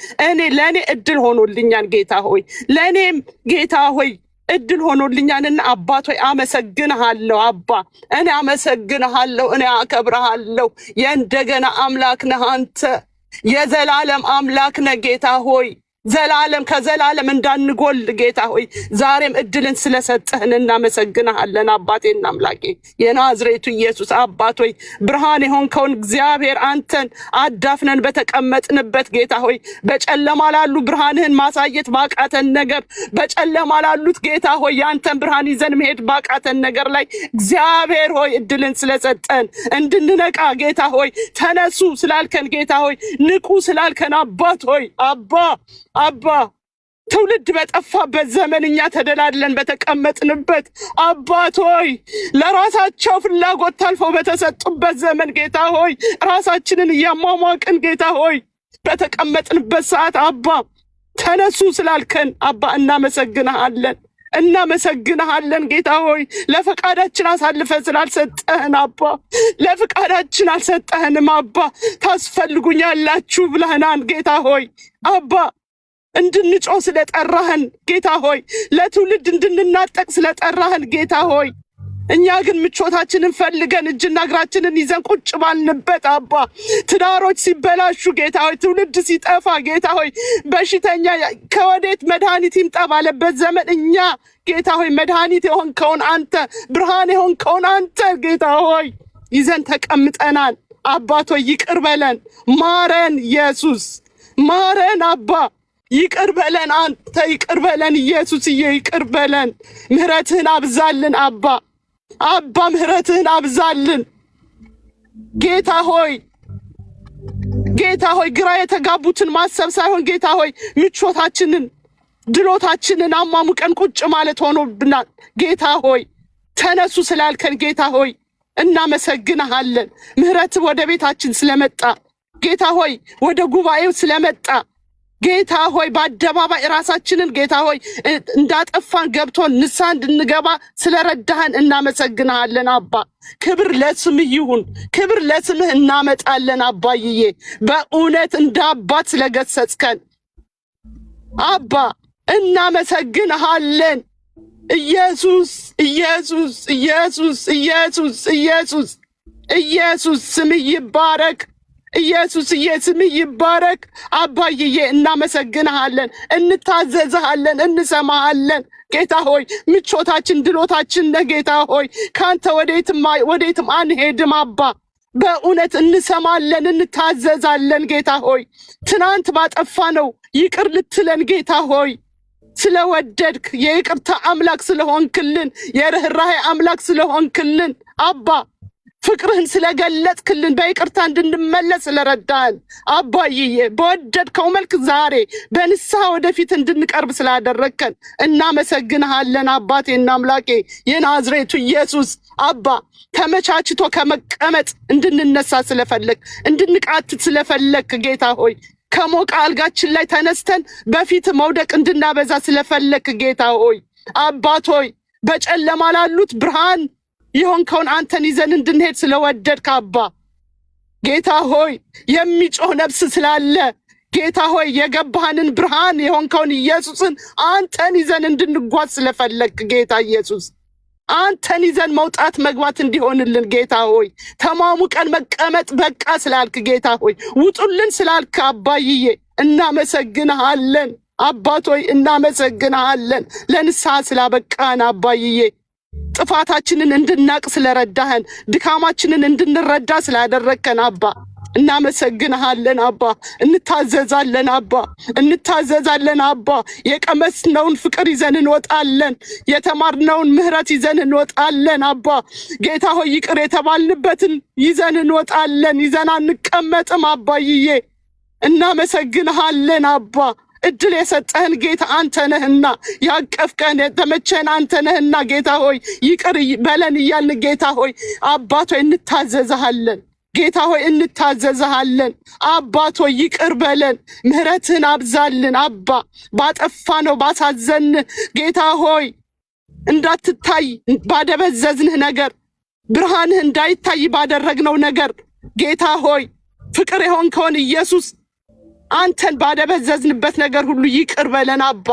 ለእኔ እድል ሆኖልኛል ጌታ ሆይ። ለእኔም ጌታ ሆይ እድል ሆኖልኛልና አባት ሆይ አመሰግንሃለሁ። አባ እኔ አመሰግንሃለሁ፣ እኔ አከብርሃለሁ። የእንደገና አምላክ ነህ አንተ፣ የዘላለም አምላክ ነህ ጌታ ሆይ። ዘላለም ከዘላለም እንዳንጎል ጌታ ሆይ ዛሬም እድልን ስለሰጠህን እናመሰግንሃለን። አባቴና አምላኬ የናዝሬቱ ኢየሱስ አባት ሆይ ብርሃን የሆንከውን እግዚአብሔር አንተን አዳፍነን በተቀመጥንበት ጌታ ሆይ በጨለማ ላሉ ብርሃንህን ማሳየት ባቃተን ነገር፣ በጨለማ ላሉት ጌታ ሆይ ያንተን ብርሃን ይዘን መሄድ ባቃተን ነገር ላይ እግዚአብሔር ሆይ እድልን ስለሰጠን እንድንነቃ ጌታ ሆይ ተነሱ ስላልከን ጌታ ሆይ ንቁ ስላልከን አባት ሆይ አባ ትውልድ በጠፋበት ዘመን እኛ ተደላድለን በተቀመጥንበት አባት ሆይ ለራሳቸው ፍላጎት ታልፈው በተሰጡበት ዘመን ጌታ ሆይ ራሳችንን እያሟሟቅን ጌታ ሆይ በተቀመጥንበት ሰዓት አባ ተነሱ ስላልከን አባ እናመሰግንሃለን ጌታ ሆይ ለፈቃዳችን አሳልፈ ስላልሰጠህን አባ ለፈቃዳችን አልሰጠህንም አባ ታስፈልጉኛላችሁ ብለህናን ጌታ ሆይ አባ እንድንጮህ ስለጠራህን ጌታ ሆይ ለትውልድ እንድንናጠቅ ስለጠራህን ጌታ ሆይ እኛ ግን ምቾታችንን ፈልገን እጅና እግራችንን ይዘን ቁጭ ባልንበት አባ ትዳሮች ሲበላሹ ጌታ ሆይ ትውልድ ሲጠፋ ጌታ ሆይ በሽተኛ ከወዴት መድኃኒት ይምጣ ባለበት ዘመን እኛ ጌታ ሆይ መድኃኒት የሆንከውን አንተ ብርሃን የሆንከውን አንተ ጌታ ሆይ ይዘን ተቀምጠናል። አባት ሆይ ይቅር በለን፣ ማረን ኢየሱስ፣ ማረን አባ ይቅር በለን፣ አንተ ይቅር በለን ኢየሱስዬ፣ ይቅር በለን። ምህረትህን አብዛልን አባ ምህረትህን አብዛልን ጌታ ሆይ ግራ የተጋቡትን ማሰብ ሳይሆን ጌታ ሆይ ምቾታችንን ድሎታችንን አሟሙቀን ቁጭ ማለት ሆኖብናል። ጌታ ሆይ ተነሱ ስላልከን ጌታ ሆይ እናመሰግንሃለን። ምህረት ወደ ቤታችን ስለመጣ ጌታ ሆይ ወደ ጉባኤው ስለመጣ ጌታ ሆይ በአደባባይ ራሳችንን ጌታ ሆይ እንዳጠፋን ገብቶን ንስሐ እንድንገባ ስለረዳህን እናመሰግንሃለን አባ። ክብር ለስምህ ይሁን፣ ክብር ለስምህ እናመጣለን አባዬ። በእውነት እንደ አባት ስለገሰጽከን አባ እናመሰግንሃለን። ኢየሱስ ኢየሱስ ኢየሱስ ኢየሱስ ኢየሱስ ኢየሱስ ስምህ ይባረክ። ኢየሱስ ስምህ ይባረክ አባዬ። እናመሰግንሃለን፣ እንታዘዝሃለን፣ እንሰማሃለን ጌታ ሆይ ምቾታችን ድሎታችን ነህ ጌታ ሆይ ካንተ ወዴትም አንሄድም አባ። በእውነት እንሰማለን፣ እንታዘዛለን ጌታ ሆይ ትናንት ባጠፋ ነው ይቅር ልትለን ጌታ ሆይ ስለወደድክ የይቅርታ አምላክ ስለሆንክልን የርህራሄ አምላክ ስለሆንክልን አባ ፍቅርህን ስለገለጥክልን በይቅርታ እንድንመለስ ስለረዳን አባዬ በወደድከው መልክ ዛሬ በንስሐ ወደፊት እንድንቀርብ ስላደረግከን እናመሰግንሃለን አባቴና አምላኬ የናዝሬቱ ኢየሱስ አባ። ተመቻችቶ ከመቀመጥ እንድንነሳ ስለፈለግ እንድንቃትት ስለፈለግ ጌታ ሆይ ከሞቀ አልጋችን ላይ ተነስተን በፊት መውደቅ እንድናበዛ ስለፈለግ ጌታ ሆይ አባት ሆይ በጨለማ ላሉት ብርሃን የሆንከውን አንተን ይዘን እንድንሄድ ስለወደድክ አባ ጌታ ሆይ የሚጮህ ነፍስ ስላለ ጌታ ሆይ የገባህንን ብርሃን የሆንከውን ኢየሱስን አንተን ይዘን እንድንጓዝ ስለፈለግ ጌታ ኢየሱስ አንተን ይዘን መውጣት መግባት እንዲሆንልን ጌታ ሆይ ተማሙቀን መቀመጥ በቃ ስላልክ ጌታ ሆይ ውጡልን ስላልክ አባዬ እናመሰግንሃለን አባት ሆይ እናመሰግንሃለን። ለንስሐ ስላበቃን አባዬ ጥፋታችንን እንድናቅ ስለረዳህን ድካማችንን እንድንረዳ ስላደረግከን አባ እናመሰግንሃለን አባ። እንታዘዛለን አባ። የቀመስነውን ፍቅር ይዘን እንወጣለን፣ የተማርነውን ምህረት ይዘን እንወጣለን አባ። ጌታ ሆይ ይቅር የተባልንበትን ይዘን እንወጣለን፣ ይዘን አንቀመጥም አባዬ። እናመሰግንሃለን አባ። እድል የሰጠህን ጌታ አንተ ነህና ያቀፍከን የተመቸን አንተ ነህና ጌታ ሆይ ይቅር በለን እያልን ጌታ ሆይ አባት ሆይ እንታዘዝሃለን ጌታ ሆይ እንታዘዝሃለን አባት ሆይ ይቅር በለን፣ ምህረትህን አብዛልን አባ። ባጠፋነው ባሳዘን ጌታ ሆይ እንዳትታይ ባደበዘዝንህ ነገር ብርሃንህ እንዳይታይ ባደረግነው ነገር ጌታ ሆይ ፍቅር የሆንከውን ኢየሱስ አንተን ባደበዘዝንበት ነገር ሁሉ ይቅር በለን አባ።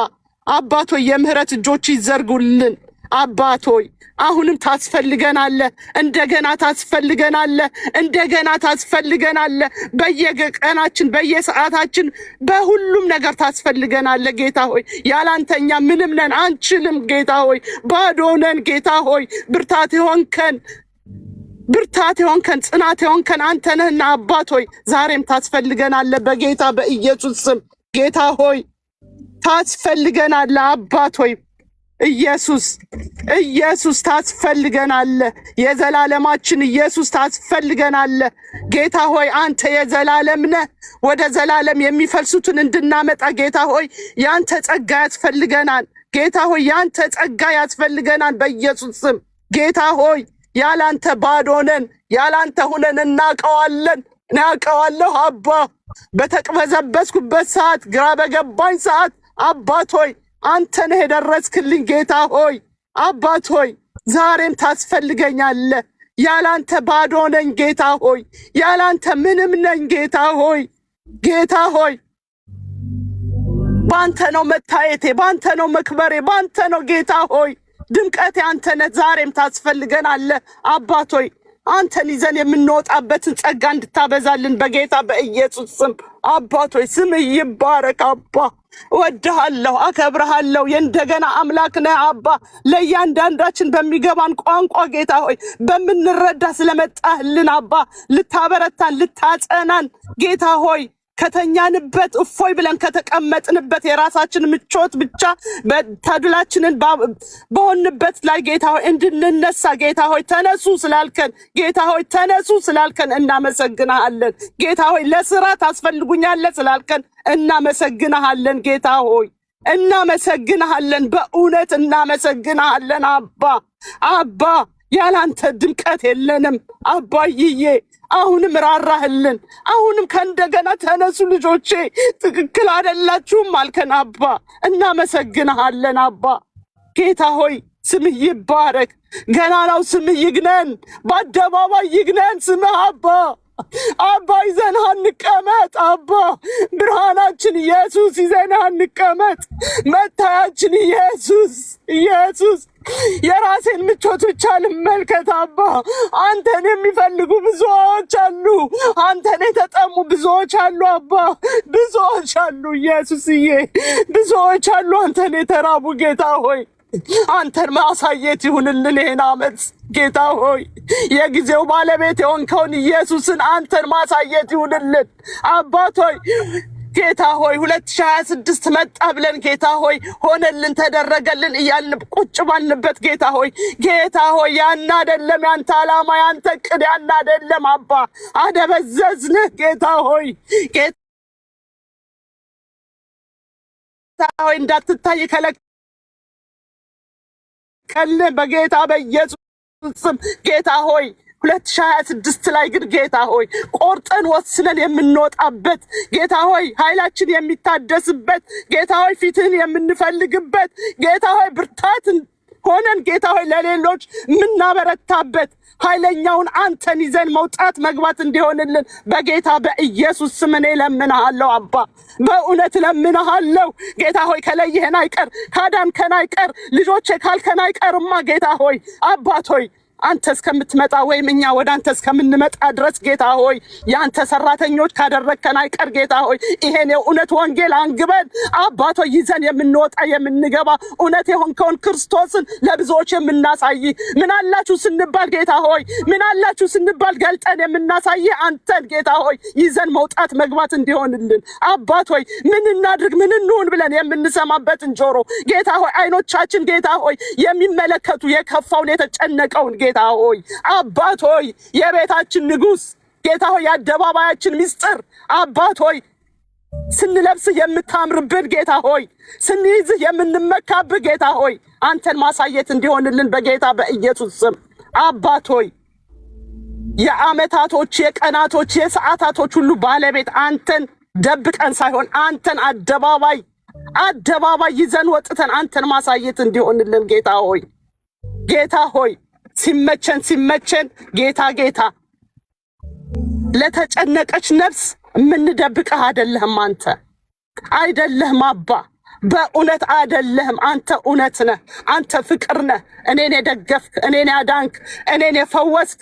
አባቶይ የምህረት እጆች ይዘርጉልን። አባቶይ አሁንም ታስፈልገናለህ፣ እንደገና ታስፈልገናለህ፣ እንደገና ታስፈልገናለህ። በየቀናችን በየሰዓታችን በሁሉም ነገር ታስፈልገናለህ ጌታ ሆይ። ያላንተኛ ምንም ነን አንችልም ጌታ ሆይ፣ ባዶ ነን ጌታ ሆይ። ብርታት የሆንከን ጽናት የሆንከን አንተ ነህና አባት ሆይ ዛሬም ታስፈልገናለህ በጌታ በኢየሱስ ስም። ጌታ ሆይ ታስፈልገናለህ አባት ሆይ። ኢየሱስ ታስፈልገናለህ። የዘላለማችን ኢየሱስ ታስፈልገናለህ ጌታ ሆይ። አንተ የዘላለም ነህ። ወደ ዘላለም የሚፈልሱትን እንድናመጣ ጌታ ሆይ ያንተ ጸጋ ያስፈልገናል ጌታ ሆይ። ያንተ ጸጋ ያስፈልገናል በኢየሱስ ስም ጌታ ሆይ። ያላንተ ባዶ ነን፣ ያላንተ ሁነን እናውቀዋለን። እናውቀዋለሁ አባ። በተቅበዘበዝኩበት ሰዓት፣ ግራ በገባኝ ሰዓት አባት ሆይ አንተ ነህ የደረስክልኝ ጌታ ሆይ። አባት ሆይ ዛሬም ታስፈልገኛለህ። ያላንተ ባዶ ነኝ ጌታ ሆይ። ያላንተ ምንም ነኝ ጌታ ሆይ። ጌታ ሆይ ባንተ ነው መታየቴ፣ ባንተ ነው መክበሬ፣ ባንተ ነው ጌታ ሆይ ድምቀቴ አንተ ነህ። ዛሬም ታስፈልገናለህ አባት ሆይ። አንተን ይዘን የምንወጣበትን ጸጋ እንድታበዛልን በጌታ በኢየሱስ ስም አባት ሆይ ስምህ ይባረክ አባ። እወድሃለሁ፣ አከብረሃለሁ። የእንደገና አምላክ ነህ አባ። ለእያንዳንዳችን በሚገባን ቋንቋ ጌታ ሆይ በምንረዳ ስለመጣህልን አባ፣ ልታበረታን ልታጸናን ጌታ ሆይ ከተኛንበት እፎይ ብለን ከተቀመጥንበት የራሳችን ምቾት ብቻ ተድላችንን በሆንበት ላይ ጌታ ሆይ እንድንነሳ ጌታ ሆይ ተነሱ ስላልከን ጌታ ሆይ ተነሱ ስላልከን እናመሰግናለን ጌታ ሆይ። ለስራ ታስፈልጉኛለህ ስላልከን እናመሰግናለን ጌታ ሆይ፣ እናመሰግናለን። በእውነት እናመሰግናለን አባ። ያላንተ ድምቀት የለንም አባዬ። አሁንም ራራህልን። አሁንም ከእንደገና ተነሱ ልጆቼ፣ ትክክል አይደላችሁም አልከን አባ። እናመሰግናለን አባ። ጌታ ሆይ ስምህ ይባረክ። ገናናው ስምህ ይግነን፣ በአደባባይ ይግነን ስምህ አባ። ይዘንህ እንቀመጥ አባ። ብርሃናችን ኢየሱስ ይዘንህ እንቀመጥ። መታያችን ኢየሱስ የራሴን ምቾት ብቻ ልመልከት አባ። አንተን የሚፈልጉ ብዙዎች አሉ። አንተን የተጠሙ ብዙዎች አሉ አባ። ብዙዎች አሉ ኢየሱስዬ፣ ብዙዎች አሉ አንተን የተራቡ ጌታ ሆይ። አንተን ማሳየት ይሁንልን ይሄን ዓመት ጌታ ሆይ። የጊዜው ባለቤት የሆንከውን ኢየሱስን አንተን ማሳየት ይሁንልን አባት ሆይ። ጌታ ሆይ 2026 መጣ ብለን ጌታ ሆይ ሆነልን ተደረገልን እያልን ቁጭ ባልንበት ጌታ ሆይ ያን አይደለም ያንተ ዓላማ ያንተ ዕቅድ ያን አይደለም አባ። አደበዘዝንህ ጌታ ሆይ እንዳትታይ ከለከልን በጌታ በኢየሱስ ስም ጌታ ሆይ 2026 ላይ ግን ጌታ ሆይ ቆርጠን ወስነን የምንወጣበት ጌታ ሆይ ኃይላችን የሚታደስበት ጌታ ሆይ ፊትህን የምንፈልግበት ጌታ ሆይ ብርታት ሆነን ጌታ ሆይ ለሌሎች የምናበረታበት ኃይለኛውን አንተን ይዘን መውጣት መግባት እንዲሆንልን በጌታ በኢየሱስ ስም እኔ ለምንሃለሁ አባ። በእውነት ለምንሃለሁ ጌታ ሆይ ከለየህን አይቀር ካዳንከን አይቀር ልጆቼ ካልከን አይቀርማ ጌታ ሆይ አባት ሆይ አንተ እስከምትመጣ ወይም እኛ ወደ አንተ እስከምንመጣ ድረስ ጌታ ሆይ ያንተ ሰራተኞች ካደረከን አይቀር ጌታ ሆይ ይሄን የእውነት ወንጌል አንግበን አባቶ ይዘን የምንወጣ የምንገባ እውነት የሆንከውን ክርስቶስን ለብዙዎች የምናሳይ ምን አላችሁ ስንባል ጌታ ሆይ ምን አላችሁ ስንባል ገልጠን የምናሳይ አንተን ጌታ ሆይ ይዘን መውጣት መግባት እንዲሆንልን አባት ሆይ ምን እናድርግ ምን እንሁን ብለን የምንሰማበትን ጆሮ ጌታ ሆይ አይኖቻችን ጌታ ሆይ የሚመለከቱ የከፋውን የተጨነቀውን ጌታ ሆይ አባት ሆይ የቤታችን ንጉስ ጌታ ሆይ የአደባባያችን ምስጢር አባት ሆይ ስንለብስ የምታምርብን ጌታ ሆይ ስንይዝ የምንመካብህ ጌታ ሆይ አንተን ማሳየት እንዲሆንልን በጌታ በኢየሱስ ስም አባት ሆይ የአመታቶች የቀናቶች የሰዓታቶች ሁሉ ባለቤት አንተን ደብቀን ሳይሆን አንተን አደባባይ ይዘን ወጥተን አንተን ማሳየት እንዲሆንልን ጌታ ሆይ ሲመቸን ጌታ ለተጨነቀች ነፍስ የምንደብቅህ አይደለህም አንተ አይደለህም አባ በእውነት አይደለህም። አንተ እውነት ነህ። አንተ ፍቅር ነህ። እኔን የደገፍክ፣ እኔን ያዳንክ፣ እኔን የፈወስክ፣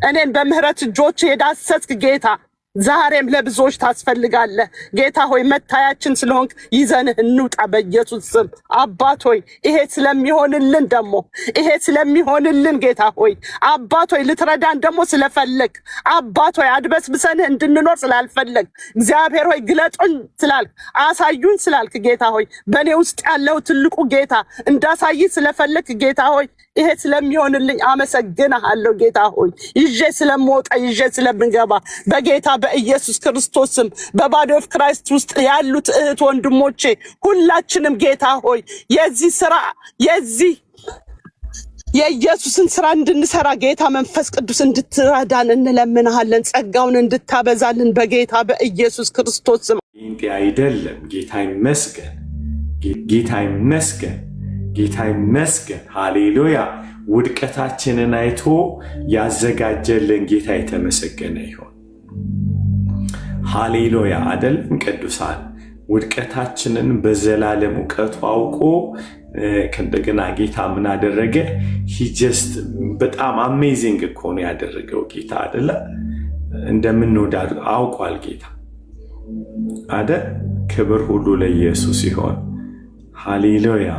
እኔን በምህረት እጆች የዳሰስክ ጌታ ዛሬም ለብዙዎች ታስፈልጋለህ። ጌታ ሆይ መታያችን ስለሆንክ ይዘንህ እንውጣ በኢየሱስ ስም። አባት ሆይ ይሄ ስለሚሆንልን ደግሞ ይሄ ስለሚሆንልን ጌታ ሆይ አባት ሆይ ልትረዳን ደግሞ ስለፈለግ አባት ሆይ አድበስብሰንህ እንድንኖር ስላልፈለግ እግዚአብሔር ሆይ ግለጡን ስላልክ አሳዩን ስላልክ ጌታ ሆይ በእኔ ውስጥ ያለው ትልቁ ጌታ እንዳሳይ ስለፈለግ ጌታ ሆይ ይሄ ስለሚሆንልኝ አመሰግንሃለሁ ጌታ ሆይ ይዤ ስለምወጣ ይዤ ስለምገባ በጌታ በኢየሱስ ክርስቶስ ስም በባዲ ኦፍ ክራይስት ውስጥ ያሉት እህት ወንድሞቼ ሁላችንም ጌታ ሆይ የዚህ ስራ የኢየሱስን ስራ እንድንሰራ ጌታ መንፈስ ቅዱስ እንድትረዳን እንለምንሃለን። ጸጋውን እንድታበዛልን በጌታ በኢየሱስ ክርስቶስ ስም። ይንጤ አይደለም። ጌታ ይመስገን፣ ጌታ ይመስገን፣ ጌታ ይመስገን። ሃሌሉያ። ውድቀታችንን አይቶ ያዘጋጀልን ጌታ የተመሰገነ ይሁን። ሃሌሉያ። አይደለም ቅዱሳን ውድቀታችንን በዘላለም እውቀቱ አውቆ ከእንደገና ጌታ ምን አደረገ? ሂጀስት በጣም አሜዚንግ እኮ ነው ያደረገው ጌታ አይደለ? እንደምንወዳ አውቋል ጌታ አይደል? ክብር ሁሉ ለኢየሱስ ይሆን። ሃሌሉያ።